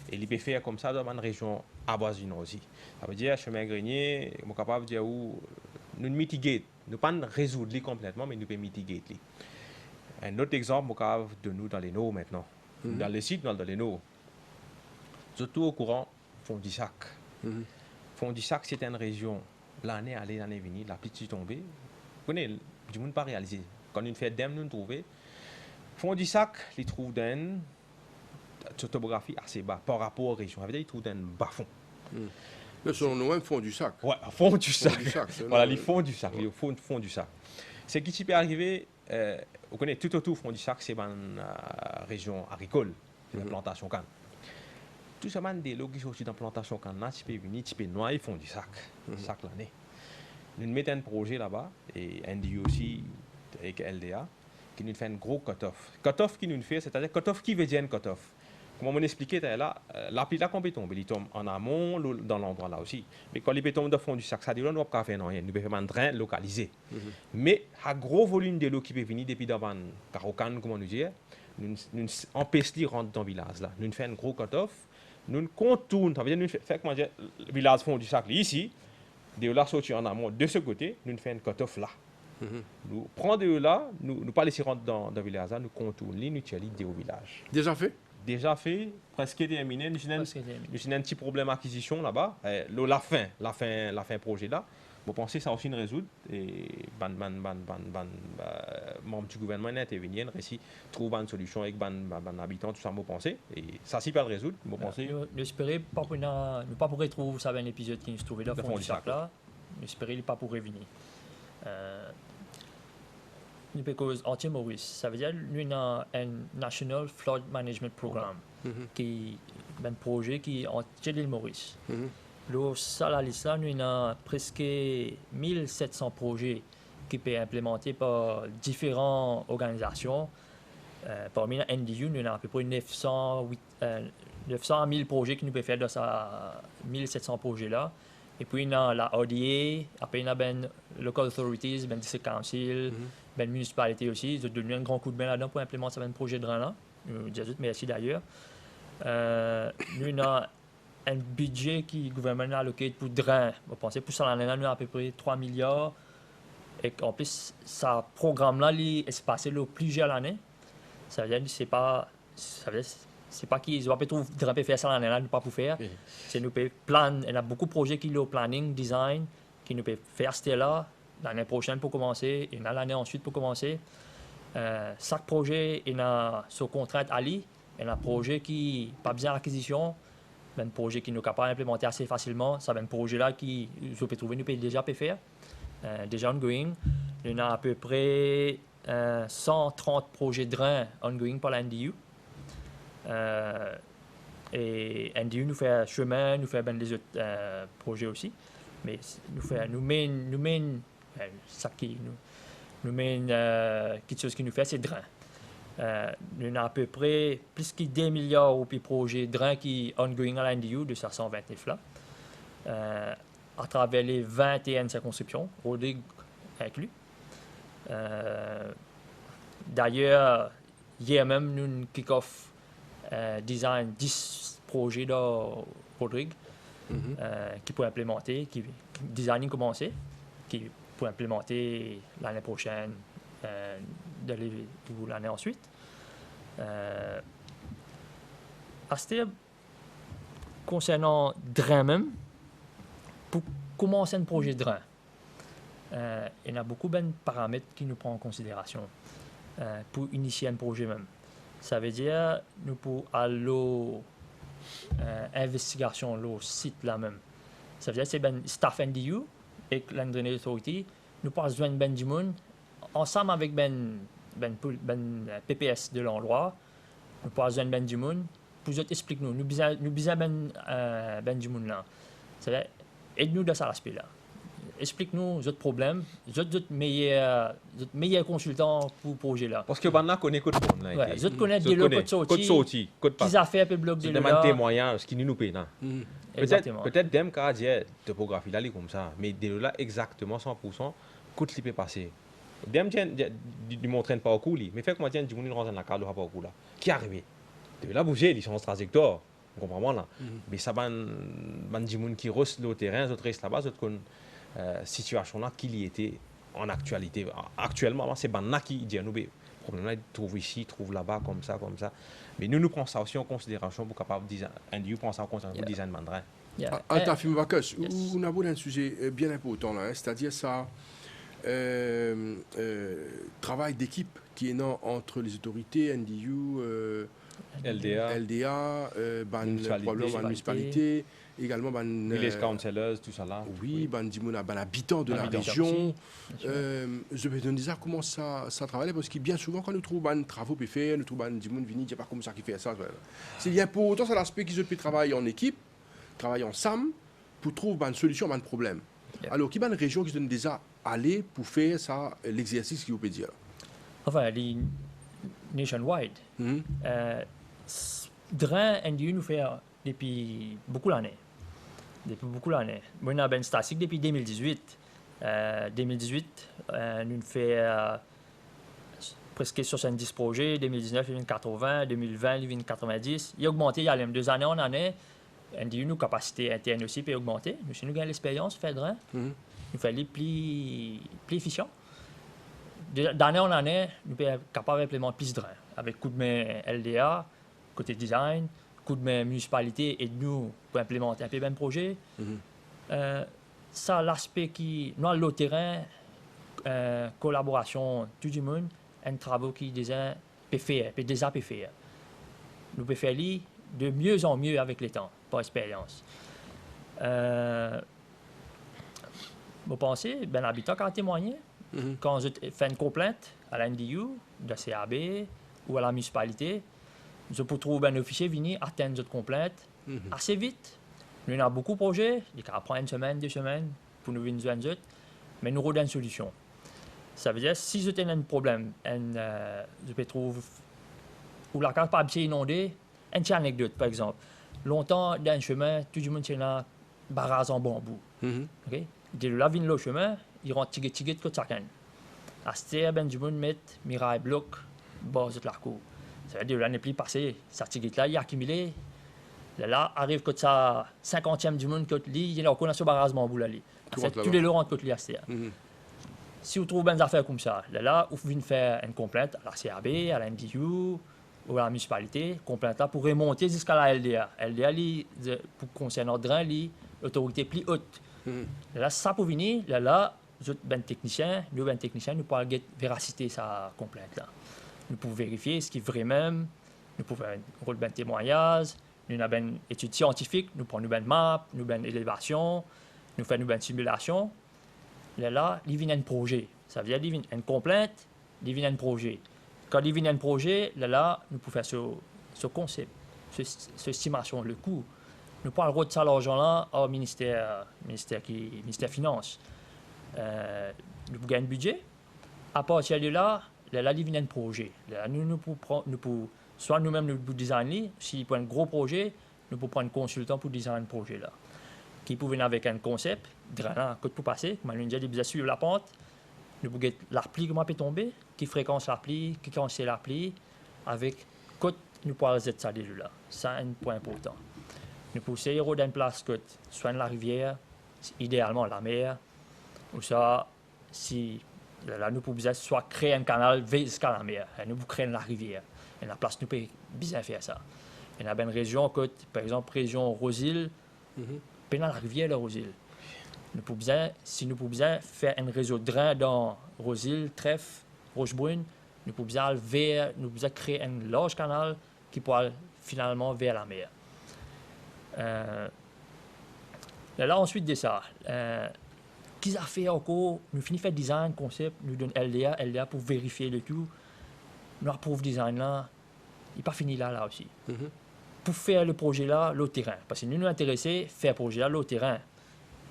Et il peut faire comme ça dans une région avoisinante aussi. Ça veut dire, chemin grenier, on est capable de dire où nous mitiguer, nous pas résoudre complètement, mais nous pouvons mitiguer. Un autre exemple, de nous dans les Naux maintenant. Dans les sites, dans les Naux. Surtout au courant, Fond-du-Sac. Fond-du-Sac, c'est une région, l'année allée, l'année venue, la petite tombée. Vous connaissez, du monde pas réalisé. Quand on fait d'em, nous trouver. Fond-du-Sac, ils trouvent d'une topographie assez bas par rapport aux régions. Ça veut dire qu'ils trouvent d'un bas fond. Là, selon nous-mêmes, Fond-du-Sac. Ouais, fond du sac. Voilà, les les fonds du sac, les fonds du sac. Ce qui peut arriver, vous connaissez tout autour fond du sac, c'est une région agricole, c'est la plantation canne. Tout ça, des lots qui sont dans la plantation canne, tu peux venir, tu peux noyer fond du sac, sac l'année. Nous mettons un projet là-bas, et NDU aussi, avec LDA, qui nous fait un gros cut-off. Cut-off qui nous fait, c'est-à-dire cut-off qui veut dire un cut-off. Comme on expliquait là, l'appli là qu'on peut tomber, il tombe en amont, dans l'endroit là aussi. Mais quand il peut tomber dans le fond du sac, ça dit là, on ne peut pas faire rien. Nous pouvons faire un drain localisé. Mais à gros volume de l'eau qui peut venir depuis dans le Carocan, comme on nous dit, nous empêchons de rentrer dans le village là. Nous faisons un gros cut-off, nous contournons, ça veut dire nous faisons comment dire, le village fond du sac ici, de là sortir en amont de ce côté, nous faisons un cut-off là. Nous prenons de là, nous ne pas laisser rentrer dans le village là, nous contournons l'inutilisation au village. Déjà fait, presque terminé. Nous avons un petit problème d'acquisition là-bas. La fin projet là. Vous pensez que ça a aussi une résoudre. Et membre du gouvernement est intervenu, réussi trouver une solution avec les habitants, tout ça, vous pensez. Et ça, c'est pas le résoudre. Vous pensez. Nous espérons pas pour retrouver ça un épisode qui nous trouvait dans le fond du sac là. Nous espérons pas pour revenir. Because en Maurice, ça veut dire nous avons un National Flood Management Program qui est un projet qui est en l'île Maurice. Là, ça, la liste là, nous avons presque 1700 projets qui peuvent être implémentés par différentes organisations. Parmi les NDU, nous avons à peu près 900 000 projets qui nous peuvent faire dans ces 1700 projets là. Et puis, il y a la ODA, après, il y a les local authorities, les district council, les municipalités aussi. Ils ont donné un grand coup de main là-dedans pour implémenter ce projet de drain-là. Nous disons merci d'ailleurs. Nous avons un budget que le gouvernement a alloqué pour drain. Vous pensez, pour ça, l'année nous avons à peu près 3 milliards. Et en plus, ce programme-là, il est passé plusieurs années. Ça veut dire que c'est pas qu'ils doivent pas faire ça l'année là, nous pas pour faire. C'est nous plan. Il y a beaucoup de projets qui sont au planning, design, qui nous peuvent faire c'était là l'année prochaine pour commencer, et l'année ensuite pour commencer. Chaque projet il a son contrat à lui. Il y a un projet qui pas besoin d'acquisition, un projet qui nous capable d'implémenter assez facilement. C'est un projet là qui nous peut trouver, nous peut déjà faire, déjà ongoing. Il y a à peu près 130 projets de drain ongoing par la NDU. Et NDU nous fait chemin, nous fait des autres projets aussi, mais nous mène quelque chose qui nous fait, c'est drain. Nous avons à peu près plus que 2 milliards de projets drain qui sont ongoing à l'NDU de 529 là, à travers les 21 circonscriptions, Rodrigue inclus. D'ailleurs, hier même, nous kick-off design 10 projets dans Rodrigue qui pourraient implémenter, qui designing commencé, qui pourraient implémenter l'année prochaine ou l'année ensuite. Concernant drain même, pour commencer un projet de drain, il y a beaucoup de paramètres qui nous prennent en considération pour initier un projet même. Ça veut dire nous pour aller investigation au site là même. Ça veut dire que c'est ben staff NDU et Land Drainage Authority, nous passons joindre ben du monde, ensemble avec ben PPS de l'endroit, nous passons joindre ben du monde, pour expliquer nous besoin ben du monde là. Ça veut dire, aide-nous dans cet aspect-là. Explique-nous votre problème, votre meilleur consultant pour le projet là. Parce que maintenant, on connaît code monde. Ouais, vous connaissez des lots code sorti, code pas. Qu'ils affaires le bloc de Je là. demande témoignage, ce qui nous paye. Exactement. Peut-être dem ka dire topographie là comme ça, mais de là exactement 100% coûte li peut passer. Dem tient du montrer un parcours li, mais fait que moi tiens du monde rentre dans la carte de parcours là. Qui est arrivé? De là bouger, ils sont en trajectoire. Vous comprenez là? Mais ça ban du monde qui reste le terrain, d'autres restent là-bas, d'autres qu'on situation là qu'il y était en actualité. Actuellement, c'est Banna qui dit à nous, le problème là, il trouve ici, trouve là-bas, comme ça. Mais nous prenons ça aussi en considération pour capable design. Nous prenons ça en considération pour design mandrin. En tant que vacances, on a un sujet bien important là, c'est-à-dire ça, travail d'équipe qui est non entre les autorités, NDU, LDA, problème en municipalité, également village councillors, tout ça là. Oui, habitants de la région. Je vais donner ça comment ça travaille parce que bien souvent quand nous trouvons des travaux pour faire, nous trouvons des gens qui viennent, pas comme ça qui fait ça. C'est important, c'est l'aspect qu'ils peuvent travailler en équipe, travailler ensemble pour trouver une solution à un problème. Alors, qui est une région qui donne déjà aller pour faire ça, l'exercice qu'il vous peut dire. Enfin, les nationwide. Drain NDU nous fait depuis beaucoup d'années. Moi, on a une statistique depuis 2018. 2018, nous fait presque 70 projets. 2019, il y a 80. 2020, il y a 90. Il a augmenté il y a 2 années en année. NDU, nos capacités internes aussi peuvent augmenter. Nous avons l'expérience, fait drain. Nous faisons plus efficient. D'année en année, nous sommes capables d'implémenter plus de drain. Avec coup de main LDA, côté design, coup de main municipalité et nous pour implémenter un peu même projet. Ça, l'aspect qui, nous, le terrain, collaboration, tout le monde, un travail qui déjà peut faire. Nous pouvons faire de mieux en mieux avec le temps, par expérience. Vous pensez, ben l'habitant quand témoigné, quand je fais une complainte à l'NDU, de la CAB ou à la municipalité, je peux trouver un officier venir atteindre cette complainte assez vite. Nous avons beaucoup de projets, il prend 1 semaine, 2 semaines pour nous venir joindre, mais nous avons une solution. Ça veut dire si je un problème, je peux trouver ou la carte pas bien inondée, une petite anecdote par exemple. Longtemps dans un chemin, tout le monde tient un barrage en bambou. Okay? De là vient le chemin, il rentre tiget de chacun. À ce moment, ben du monde met miraille bloc bas de la cour. Ça veut dire que l'année plus passée, ça tiget là, il a accumulé. Là, arrive que ça 50e du monde côté li, il y a encore un barrage bambou là. Tous les rentrent côté li à ce. Si vous trouvez des affaires comme ça, là, vous venez faire une complainte à la CAB, à la NDU ou à la municipalité, complainte là pour remonter jusqu'à la LDA. LDA, pour concernant le drain, l'autorité plus haute. Là, ça pour venir, là, nous, ben technicien, nous pouvons véracité sa complainte là. Nous pouvons vérifier ce qui est vrai même, nous pouvons faire un rôle de témoignage, nous avons une étude scientifique, nous prenons une map, nous avons une élévation, nous faisons une simulation. Là, il vient un projet. Ça veut dire qu'il vient une complainte, il vient un projet. Quand il vient un projet, là, nous pouvons faire ce concept, cette estimation, le coût. Nous pouvons retirer ça l'argent-là au ministère Finances. Nous pouvons gagner un budget. À partir de là, il vient un projet. Là, nous pouvons, soit nous-mêmes, nous pouvons designer. S'il y a un gros projet, nous pouvons prendre un consultant pour designer un projet là. Qui peut venir avec un concept, drainant, que pour passer, comme on dit, il suivre la pente. Nous pouvons l'appli comment peut tomber, qui fréquence l'appli, qui cancelle l'appli, avec côte, nous pouvons rejeter ça là. C'est un point important. Nous pouvons essayer d'une place côte, soit la rivière, idéalement la mer, ou ça, si là, nous pouvons soit créer un canal jusqu'à la mer, nous pouvons créer la rivière. Et la place, nous pouvons bien faire ça. Il y a une région côte, par exemple, région Rosile, pendant la rivière de Rosile. Si nous pouvons faire un réseau de drain dans Rosile, Trèfle, Rochebrune, nous pouvons créer un large canal qui pourra finalement vers la mer. Là, ensuite de ça, qu'ils a fait encore, nous finissons faire design, concept, nous donne LDA pour vérifier le tout. Nous approuve design là, il n'est pas fini là aussi. Pour faire le projet là, l'autre terrain. Parce que nous nous intéressons à faire le projet là, l'autre terrain.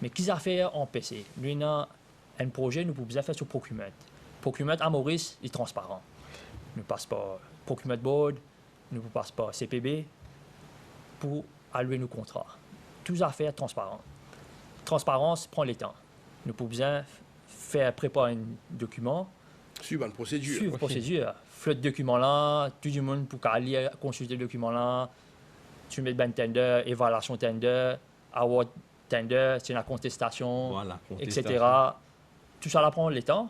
Mais qu'ils a fait en PC? Nous avons un projet, nous pouvons faire sur Procurement. Procurement à Maurice est transparent. Nous ne passons pas Procurement Board, nous ne passons pas CPB pour allouer nos contrats. Tout à fait transparent. Transparence prend le temps. Nous pouvons faire préparer un document. Suivre une procédure. Suivre une procédure. Flotte document là, tout le monde pour aller consulter le document là. Tu mets un tender, évaluation tender, award tender, c'est la contestation, Voilà, etc. Tout ça là prend le temps,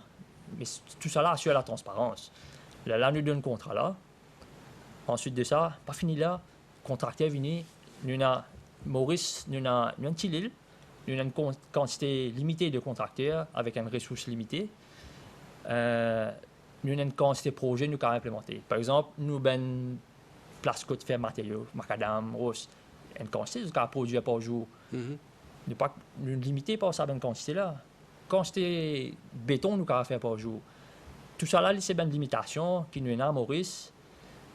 mais tout ça là assure la transparence. Là, nous donnons le contrat là. Ensuite de ça, pas fini là, contracteur venu, nous avons Maurice, nous avons un petit île, nous avons une quantité limitée de contracteurs avec une ressource limitée. Nous avons une quantité de projets nous avons implémentés. Par exemple, nous avons une place de faire matériaux, macadam, rose, une quantité de produits par jour. Nous limitons pas ça, une quantité là. Quantité béton, nous avons fait par jour. Tout ça là, c'est une limitation qui nous est à Maurice,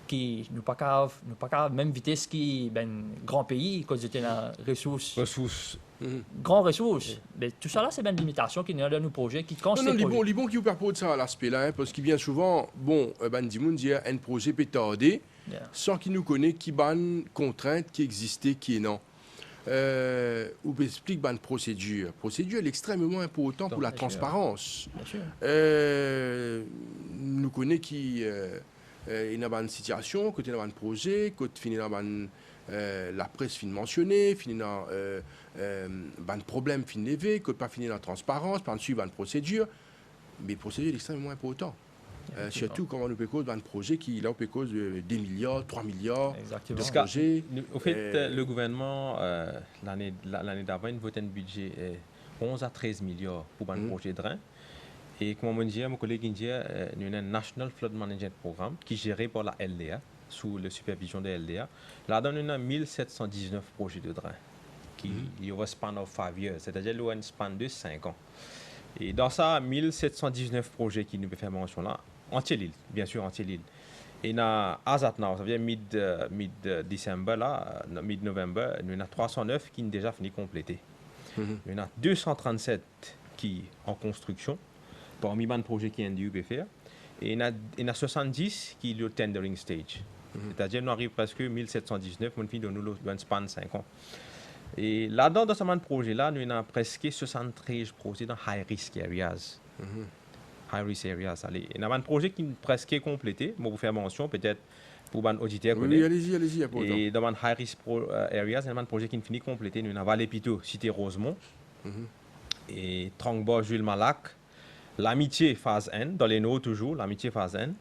qui nous pas capable même vitesse qui ben grand pays quand j'étais dans ressources. Grand ressources. Mais tout ça là, c'est une limitation qui nous est dans nos projets qui quand non, les bons qui vous permettent de ça à l'aspect là, hein, parce qu'il vient souvent, bon, ben dis-moi, il y a un projet pétardé, sans qu'il nous connaisse qui ban contrainte qui existait, qui est non. Ou explique une procédure. Procédure est extrêmement importante pour la transparence. Nous connaissons qui il y a une situation, côté dans un projet, côté fini dans la presse fin mentionnée, fini dans un problème fin levé, côté pas fini dans la transparence, par suivre une procédure. Mais procédure est extrêmement important. Surtout quand on peut cause d'un projet qui là peut cause de 2 milliards, 3 milliards de projets. Au fait, le gouvernement, l'année d'avant, il votait un budget 11 à 13 milliards pour un projet de Rhin. Et comme on dit, mon collègue dit, nous avons un National Flood Management Programme qui est géré par la LDA, sous la supervision de la LDA. Là-dedans, nous avons 1719 projets de drain qui ont un span of 5 years, c'est-à-dire qu'il y a un span de 5 ans. Et dans ça, 1719 projets qui nous peuvent faire mention là, entier-l'île, bien sûr, entier-l'île. Et dans Azat now, ça veut dire mid-décembre, là, mid-novembre, nous avons 309 qui ont déjà fini complétés. Nous avons 237 qui sont en construction, parmi les projets qui ont dû faire. Et il y en a 70 qui sont au tendering stage. C'est-à-dire, nous arrivons presque 1719, on finit de nous un span 5 ans. Et là-dedans, dans ce projet-là, nous avons presque 73 projets dans high-risk areas. High-risk areas. Allez. Il y a un projet qui est presque complété. Moi, vous faire mention, peut-être pour les auditeurs. Oui, allez-y. Et dans un high-risk areas, il y a un projet qui est fini complété. Nous avons Vallée-Pito, Cité Rosemont, et Trangba, Jules Malac, l'Amitié phase N, dans les NO toujours, l'Amitié phase N,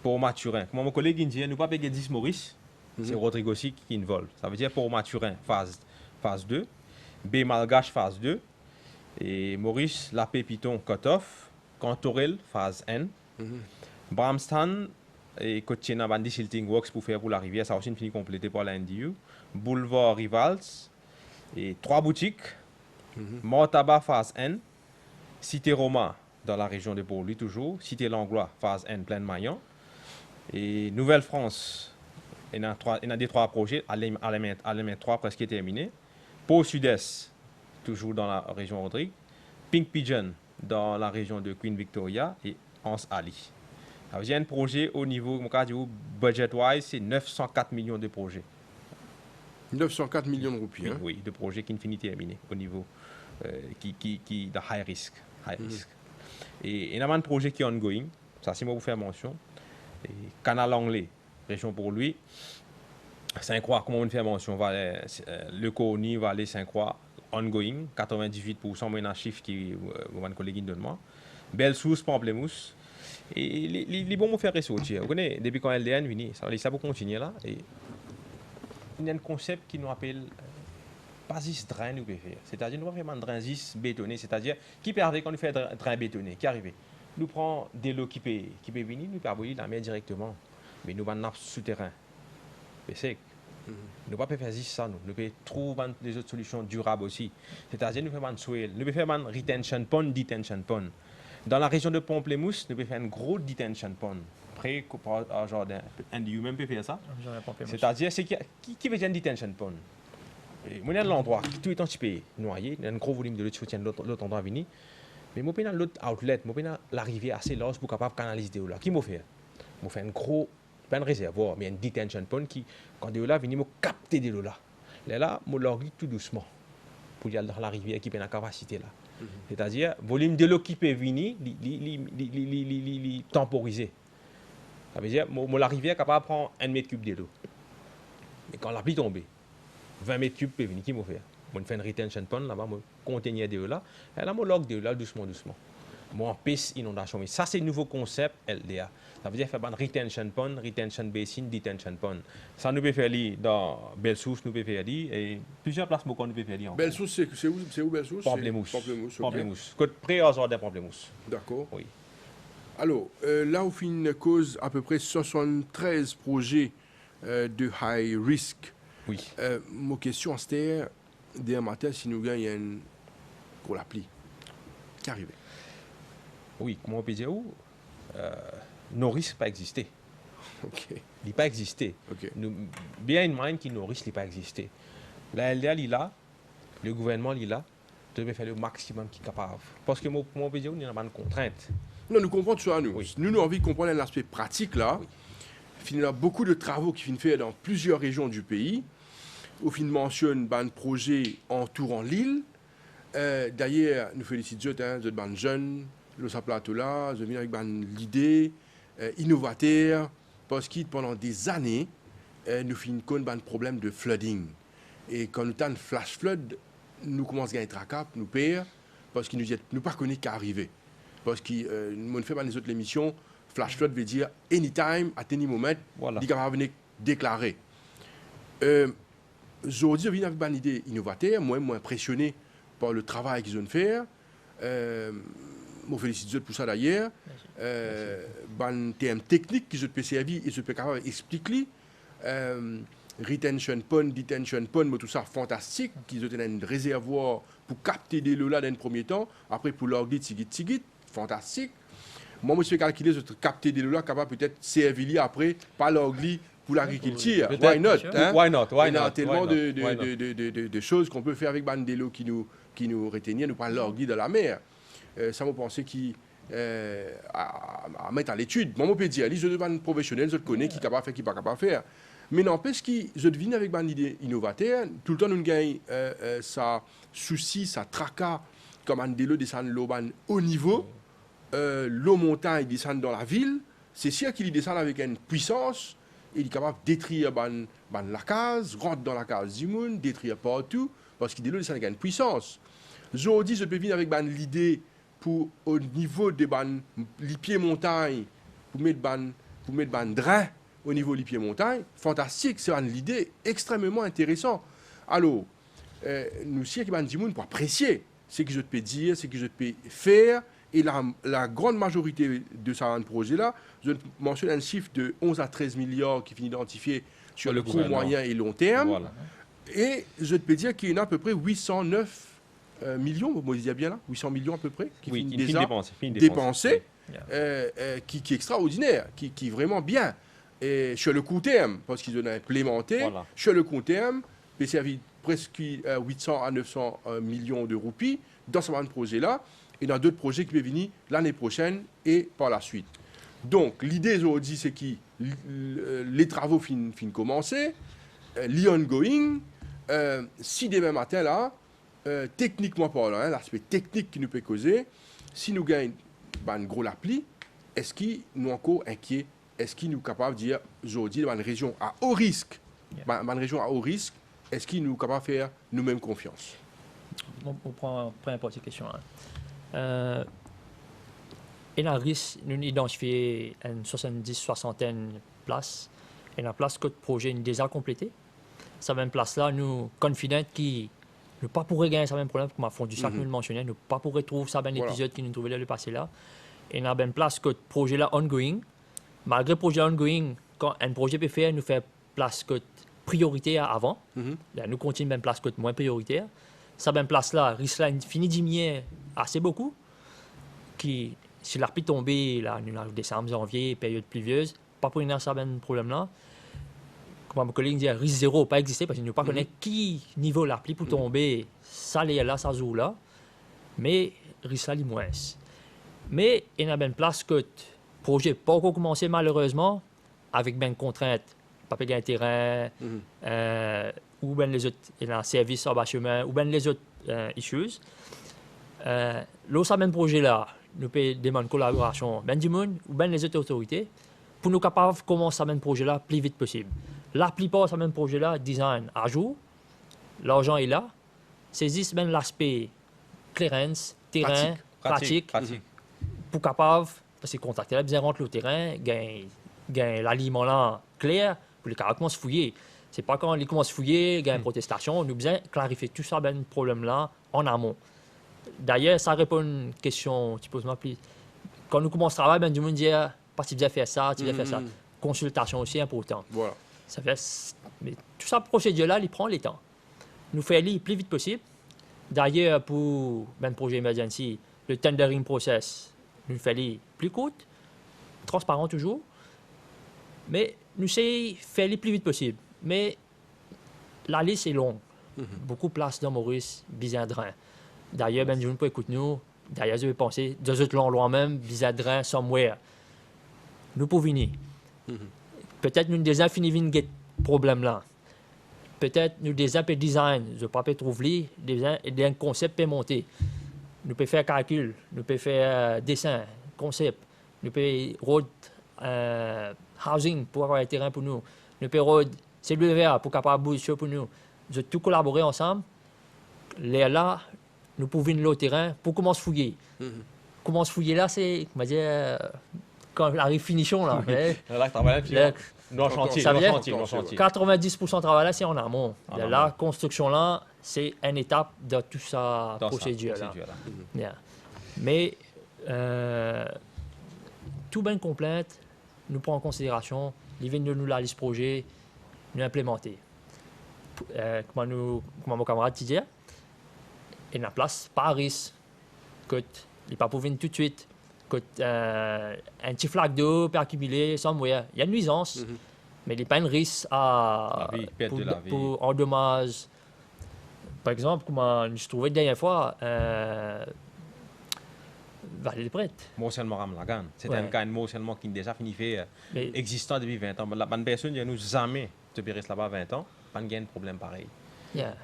pour Mathurin. Comme mon collègue dit, nous ne pouvons pas payer 10 Maurice, c'est Rodrigo aussi qui involve. Ça veut dire pour Mathurin, phase 2, B Malgache, phase 2, et Maurice, La Pépiton, cut-off, Cantorel, phase N, Bramstan, et Cotiena Bandi Silting Works pour faire pour la rivière, ça aussi fini complété par la NDU, Boulevard Rivals, et 3 boutiques, Mortaba, phase N, Cité Roma, dans la région de Port-Louis toujours, Cité Langlois, phase N, Plaine Maillon, et Nouvelle-France, il y a des 3 projets, Alémène 3 presque terminés, Pau Sud-Est, toujours dans la région Rodrigue, Pink Pigeon, dans la région de Queen Victoria, et Anse Ali. Alors, j'ai un projet au niveau, budget-wise, c'est 904 millions de projets. 904 millions de roupies. Oui, de projets qui ne finissent terminés au niveau qui de high risk. Et il y a un projet qui est ongoing, ça c'est moi vous faire mention. Et Canal Anglais, région pour lui, Saint-Croix, comment on fait mention, le Coni, Valais, Saint-Croix, ongoing, 98%, mais un chiffre qui mon collègue donne moi. Belle source, Pamplemousse. Et les bons me faire ressortir. Vous connaissez, depuis quand LDN vient, ça peut continuer là. Et il y a un concept qui nous appelle basis drain nous peut faire. C'est-à-dire nous faire un drain bétonné, c'est-à-dire qui peut arriver quand nous fait un drain bétonné, qui arrive. Nous prenons des lots qui peut venir, nous peut envoyer la mer directement. Mais nous avons un souterrain. C'est Nous ne pouvons pas faire juste ça, nous pouvons trouver des autres solutions durables aussi. C'est-à-dire, nous pouvons faire soil, nous pouvons faire un retention pond, detention pond. Dans la région de Pamplemousse, nous pouvons faire un gros detention pond. Près au jardin. Andy, vous-même peut faire ça. C'est-à-dire, qui veut dire un detention pond? Moi, dans l'endroit, tout est un petit peu noyé, il y a un gros volume de l'eau qui soutient l'autre endroit venu. Mais moi, dans l'autre outlet, moi, dans la rivière assez large pour capable canaliser de l'eau là. Qui m'a fait? Moi, fait un gros, pas un réservoir, mais un detention pond qui, quand de l'eau là, vient capter de l'eau là. Là, moi, l'orgue tout doucement pour y aller dans la rivière qui a la capacité là. C'est-à-dire, volume de l'eau qui peut venir, temporiser. Ça veut dire, la rivière est capable de prendre 1 mètre cube de l'eau. Mais quand la pluie tombe, 20 mètres cubes peut venir, qui m'a fait? Moi, je fais une retention pond là-bas, je contenir de l'eau là. Et là, je log de l'eau là, doucement. Moi, empêche l'inondation. Mais ça, c'est le nouveau concept LDA. Ça veut dire faire une retention pond, retention basin, detention pond. Ça, nous pouvons faire dans Belle-Source, nous pouvons faire et plusieurs places, nous pouvons faire encore. Belle-Source, c'est où Belle-Source? Pamplemousse. Pamplemousse. Pamplemousse. Côte près au jardin Pamplemousse. D'accord. Oui. Alors, là, on fait une cause à peu près 73 projets de high risk. Oui. Mon question, c'était, demain matin, si nous gagnons une gros appli, qui arrive? Oui, comment on peut dire où nos risques pas existé. Ok. Il pas existé. Ok. Bien une mind qui nos risques pas existé. La LDA, il est là, le gouvernement, il est là, devait faire le maximum qui est capable. Parce que comment on peut dire où il y a une contrainte. Non, nous comprenons tout ça, nous. Oui. Nous avons envie de comprendre l'aspect pratique, là. Oui. Il y a beaucoup de travaux qui viennent faire dans plusieurs régions du pays. Au fin, mentionne un projet entourant l'île. D'ailleurs, nous félicitons les jeunes, le plateau là, nous venons avec l'idée innovateur, parce que pendant des années, nous finissons un problème de flooding. Et quand nous avons un flash flood, nous commençons à gagner tracas, nous perdons, parce que nous ne pas connaître qu'à arriver. Parce que nous faisons dans les autres émissions, flash flood veut dire anytime, at any moment, Voilà. il va venir déclarer. Aujourd'hui, je viens avec une idée innovateur, moi impressionné par le travail qu'ils ont fait. Je félicite pour ça d'ailleurs. Un terme technique qui je peux servir et je peux capable expliquer. Retention pond, detention pond, tout ça fantastique. Qu'ils ont un réservoir pour capter des lots là dans un premier temps. Après pour l'orgueil, tigit, fantastique. Moi, je fais calculer, je capter des lots là capable peut-être servir après par l'orgueil. Pour l'agriculture, why not? Hein? Why not? Il y a tellement de choses qu'on peut faire avec Bandelo qui nous retenir, nous prendre l'orgueil de la mer. Ça me pensait à mettre à l'étude. Moi, je peux dire, je suis professionnel, je connais qui est capable de faire, qui n'est pas capable de faire. Mais n'empêche que je devine avec une idée innovateur. Tout le temps, nous gagnons sa souci, sa tracas, comme Bandelo descend l'eau au niveau, l'eau montagne descend dans la ville. C'est sûr qu'il descend avec une puissance. Il est capable de détruire la case, rentre dans la case du monde, détruire partout, parce qu'il est là, une puissance. Aujourd'hui, je peux venir avec l'idée pour, au niveau des pieds montagnes, pour mettre un drain au niveau des pieds montagnes. Fantastique, c'est une idée extrêmement intéressante. Alors, nous sommes qui pour apprécier ce que je peux dire, ce que je peux faire. Et la grande majorité de ce projet-là, je mentionne un chiffre de 11 à 13 milliards qui finit identifié sur le court, moyen et long terme. Voilà. Et je peux dire qu'il y en a à peu près 809 millions, vous me disiez bien là, 800 millions à peu près, qui finissent déjà dépensés, qui est extraordinaire, qui est vraiment bien. Et sur le court terme, parce qu'ils ont implémenté, sur le court terme, il servi presque 800 à 900 millions de roupies dans ce projet-là. Et dans d'autres projets qui peuvent venir l'année prochaine et par la suite. Donc, l'idée aujourd'hui, c'est que les travaux finissent commencer, l'ongoing, si demain matin, là, techniquement parlant, l'aspect technique qui nous peut causer, si nous gagnons un gros l'appli, est-ce qu'ils nous encore inquiets? Est-ce qu'ils nous capables de dire, aujourd'hui, dans une région à haut risque, est-ce qu'ils nous capables de faire nous-mêmes confiance? On prend une petite question. Et la risque, nous identifions une 70-60 places. Et la place que le projet est déjà complété. Cette même place-là, nous confidents qui ne pas pourrait gagner ce même problème, comme à fond du sac, nous le mentionnons, nous pas pourrait trouver ça, ben épisode qui nous trouvait là le passé là. Et la même place que le projet là ongoing. Malgré le projet ongoing, quand un projet peut faire, nous fait place que prioritaire avant. Là, nous continuons même place que moins prioritaire. Ça même place là, risque là finit diminuer assez beaucoup. Qui, si la pluie tombée, là, nous en décembre, janvier, période pluvieuse, pas pour une ça même problème là. Comme mon collègue dit, risque zéro pas exister parce que nous ne pas connaître qui niveau la pluie pour tomber, ça les là, ça joue là. Mais risque là, il moins. Mais il y a bien place que le projet pas encore commencé malheureusement avec bien contraintes, pas payer un terrain, ou bien les autres, il y a un service en bas chemin, ou bien les autres issues. L'autre même projet là, nous pouvons demander collaboration, ben du monde ou bien les autres autorités, pour nous capables de commencer ce même projet là le plus vite possible. La plupart de ce même projet là, design à jour, l'argent est là, saisissent bien l'aspect clearance, terrain, pratique. Pour capable, parce que contacter là, bien rentrer le terrain, gagner l'aliment là clair, pour les caractères se fouiller. C'est pas quand ils commencent à fouiller, gagner une protestation, nous besoin clarifier tout ça, ben problème là en amont. D'ailleurs, ça répond à une question, tu poses moi plus. Quand nous commençons à travailler, ben du monde dit, parce que tu viens faire ça, tu viens faire ça. Consultation aussi important. Voilà. Ça fait, mais tout ça procédure là, il prend le temps. Nous faisons le plus vite possible. D'ailleurs, pour ben projet emergency, le tendering process, nous faisons plus court, transparent toujours. Mais nous essayons de faire le plus vite possible. Mais la liste est longue. Beaucoup de places dans Maurice, Bizandrin. D'ailleurs, ben, je ne peux pas écouter nous. D'ailleurs, je vais penser, deux autres longs loin même, Bizandrin, somewhere. Nous pouvons venir. Peut-être nous déjà fini de problème là. Peut-être nous déjà peut design, je pas peut trouver des concepts peut monter. Nous pouvons faire calcul, nous pouvons faire dessin, concept, nous pouvons road housing pour avoir un terrain pour nous, nous pouvons road CWA pour capable bouger pour nous. Nous tout collaborer ensemble. Là, nous pouvons venir au terrain pour commencer à fouiller. Commencer à fouiller là, c'est, on va dire, quand arrive finition là. Là, travail, dans le chantier, ça vient, 90% de travail là, c'est en amont. La construction là, c'est une étape de toute sa procédure là. Yeah. Mais tout bien complète, nous prend en considération, les vignes de nous la liste projet, nous implémenter. Comme mon camarade disait, il y a une place par risque, que il n'est pas pour venir tout de suite. Un petit flaque d'eau peut accumuler somewhere. Il y a une nuisance, mais il n'y a pas un risque pour endommage. Par exemple, comme je trouvais la dernière fois, Vallée des Prêtres. Morcellement Ramlagan. C'est un cas de morcellement qui est déjà fini fait existant depuis 20 ans. La bonne personne ne nous jamais de rester là-bas 20 ans, pas de problème pareil.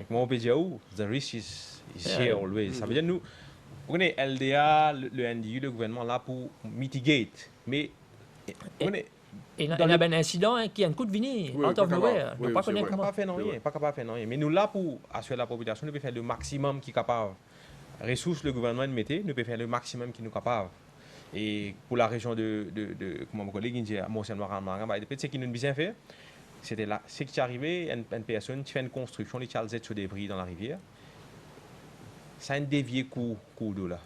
Moi, on peut dire, the risk is here always. Ça veut dire, nous, on est LDA, le NDU, le gouvernement là pour mitigate. Mais il y a un incident qui a un coup de venir, out of nowhere. On ne pas capable de faire rien. Mais nous là pour assurer la population, nous pouvons faire le maximum qui est capable. Ressources le gouvernement mettait, nous pouvons faire le maximum qui nous est capable. Et pour la région comme mon collègue dit, ce qui nous bien fait, c'était là, ce qui est arrivé, une personne qui fait une construction, qui a sur des bris dans la rivière, ça a un dévié cours d'eau là.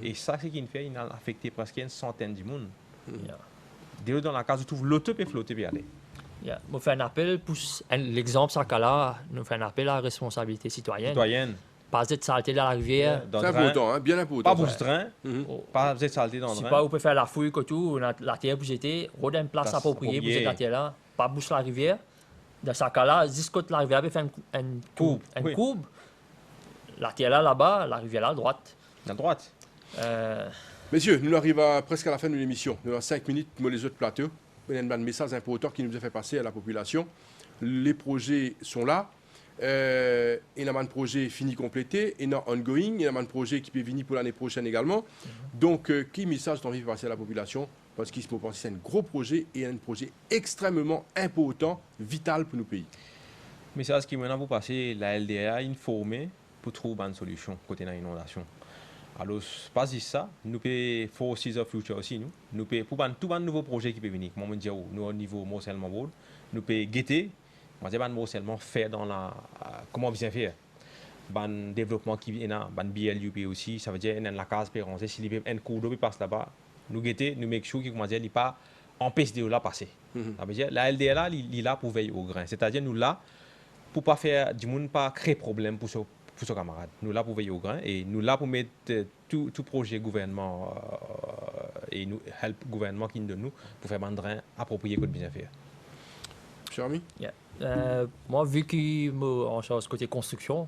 Et ça, c'est ce qu'il fait, il a affecté presque une centaine de monde. Dès dans la case, tout l'auto peut flotter et aller. Nous faisons un appel pour l'exemple, ça là, nous faisons un appel à la responsabilité citoyenne. Pas de saleté dans la rivière. C'est important, hein, bien important. Pas bouche train, pas de saleté dans le train. Si pas, vous pouvez faire la fouille, tout, la terre pour jeter, redonner une place appropriée pour jeter la terre là, pas bouche la rivière. Dans ce cas-là, jusqu'à la rivière, vous faites une courbe. La terre là-bas, la rivière là, à droite. À droite. Messieurs, nous arrivons presque à la fin de l'émission. Nous avons 5 minutes pour les autres plateaux. Il y a un message important qui nous a fait passer à la population. Les projets sont là. Il y a un projet fini complété, il y a un ongoing, il y a un projet qui peut venir pour l'année prochaine également. Donc, quel message t'as envie de passer à la population? Parce qu'il se pense que c'est un gros projet et un projet extrêmement important, vital pour nos pays. Mais c'est ce qui maintenant vous passer la LDA informée pour trouver une solution côté de l'inondation. Alors, pas juste ça, nous pouvons for Seas of Future aussi, nous pouvons pour tout un nouveau projet qui peut venir, comme on dit, nous au niveau morcellement board, nous pouvons guetter. Moi, c'est un morcellement fait dans la. Comment bien faire? Un développement qui est dans un BLUP aussi, ça veut dire dans la case pérense. Si un cours d'eau passe là-bas, nous guetter, nous make sure qu'il ne pas empêcher de la passer. Ça veut dire la LDA là, il est là pour veiller au grain. C'est-à-dire nous là pour pas faire du monde pas créer problème pour ce camarade. Nous là pour veiller au grain et nous là pour mettre tout projet gouvernement et nous help gouvernement qui nous donne nous pour faire un grain approprié que de bien faire. Cher ami? Moi, vu que je suis en charge côté construction,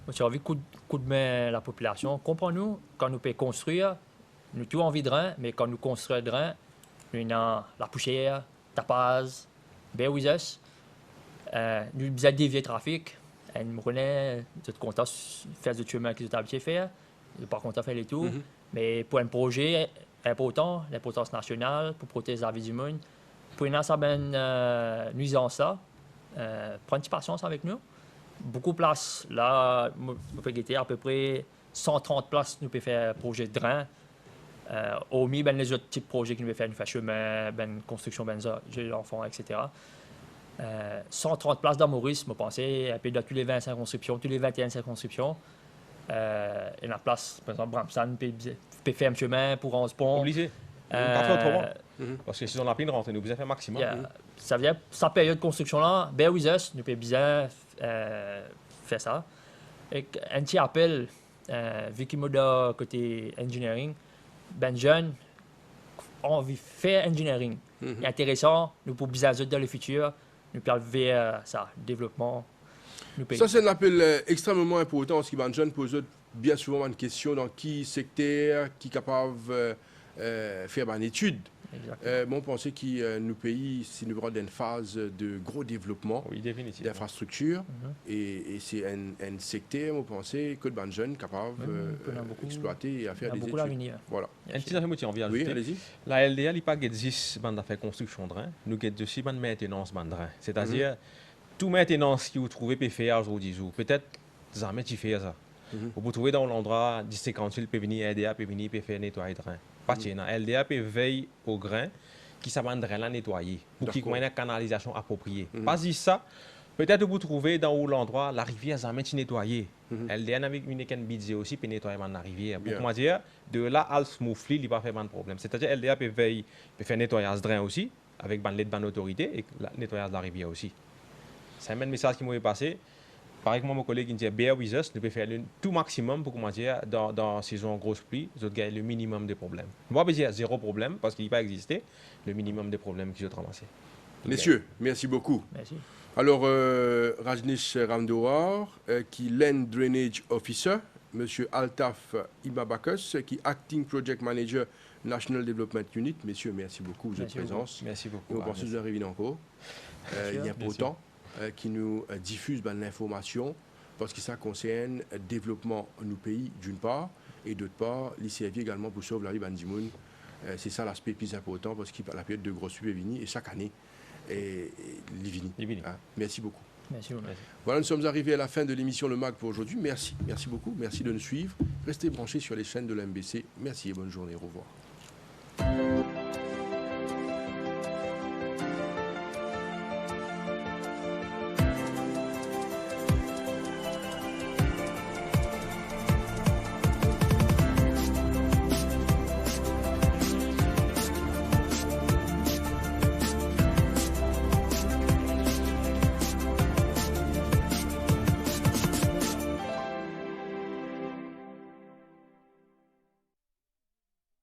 j'ai envie coup de main la population. Comprends-nous, quand nous pouvons construire, nous avons envie de grain, mais quand nous construisons de grain, nous avons la poussière, tapaz, bien with us. Nous avons dévier le trafic. Et nous connaissons, nous sommes contents de faire des chemins que nous avons habitué à faire. Nous sommes pas contents de faire les tours. Mais pour un projet important, l'importance nationale, pour protéger la vie du monde, pour une certaine nuisance là, prenez patience avec nous. Beaucoup de places. Là, nous pouvons guetter à peu près 130 places, nous pouvons faire un projet de drain. Hormis les autres types de projets que nous pouvons faire chemin, construction, j'ai l'enfant, etc. 130 places dans Maurice, je pensais, un peu dans tous les 20 circonscriptions, tous les 21 circonscriptions. Et la place, par exemple, Brampton, peut faire un chemin pour 11 ponts. Obligé. Pas faire autrement. Parce que si on a pris une rentrée, nous devons faire maximum. Ça veut dire, cette période de construction-là, bear with us, nous pouvons bien faire ça. Et un petit appel, vu qu'il m'a côté engineering, ben jeune, on envie de faire engineering. C'est intéressant, nous pouvons bien dans le futur, nous pouvons vers ça, développement. Ça, c'est un appel extrêmement important, parce que les jeunes posent bien souvent une question dans qui secteur, qui est capable de faire une étude. Bon, pensez que nos pays, si nous avons une phase de gros développement d'infrastructures, et c'est un secteur, vous pensez, que les jeunes capables d'exploiter et à faire des études. Voilà. Un petit affaire, on vient oui, allez-y. La LDA, il n'y a pas de 10 bandes d'affaires construction de drain, nous avons aussi une maintenance de drain. C'est-à-dire, toute maintenance que vous trouvez peut faire aujourd'hui, peut-être jamais tu fais ça. Vous trouvez dans l'endroit, 10-50 000 peut venir, LDA peut venir, peut faire nettoyer le drain. LDA peut veiller au grain qui s'amènerait à nettoyer pour qu'il y ait une canalisation appropriée. Pas dit ça, peut-être vous trouvez dans l'endroit la rivière jamais nettoyée. LDA avec une budget aussi peut nettoyer la rivière. Pour comment dire, de là à smoothly, il va faire un problème. C'est-à-dire LDA peut veiller, peut faire nettoyage de drain aussi avec l'aide de l'autorité et nettoyage de la rivière aussi. C'est un même message qui m'est passé. Pareil que mon collègue qui dit bear with us, nous pouvons faire le tout maximum pour comment dire dans la saison grosse pluie, nous avons gagné le minimum de problèmes. On va pas dire zéro problème parce qu'il n'y a pas existé, le minimum de problèmes qui sont ramassés. Messieurs, merci beaucoup. Merci. Alors, Rajneesh Ramdowar, qui est Land Drainage Officer, Monsieur Altaf Ibabakas, qui est Acting Project Manager National Development Unit. Messieurs, merci beaucoup de votre présence. Merci beaucoup. Nous pensons que vous arrivez encore. Il y a pourtant qui nous diffuse l'information parce que ça concerne le développement de nos pays d'une part et d'autre part, il servi également pour sauver la vie du monde. C'est ça l'aspect plus important parce que la période de grosse pluie est venue et chaque année, Merci beaucoup. Merci. Voilà, nous sommes arrivés à la fin de l'émission Le MAG pour aujourd'hui. Merci beaucoup. Merci de nous suivre. Restez branchés sur les chaînes de l'MBC. Merci et bonne journée. Au revoir.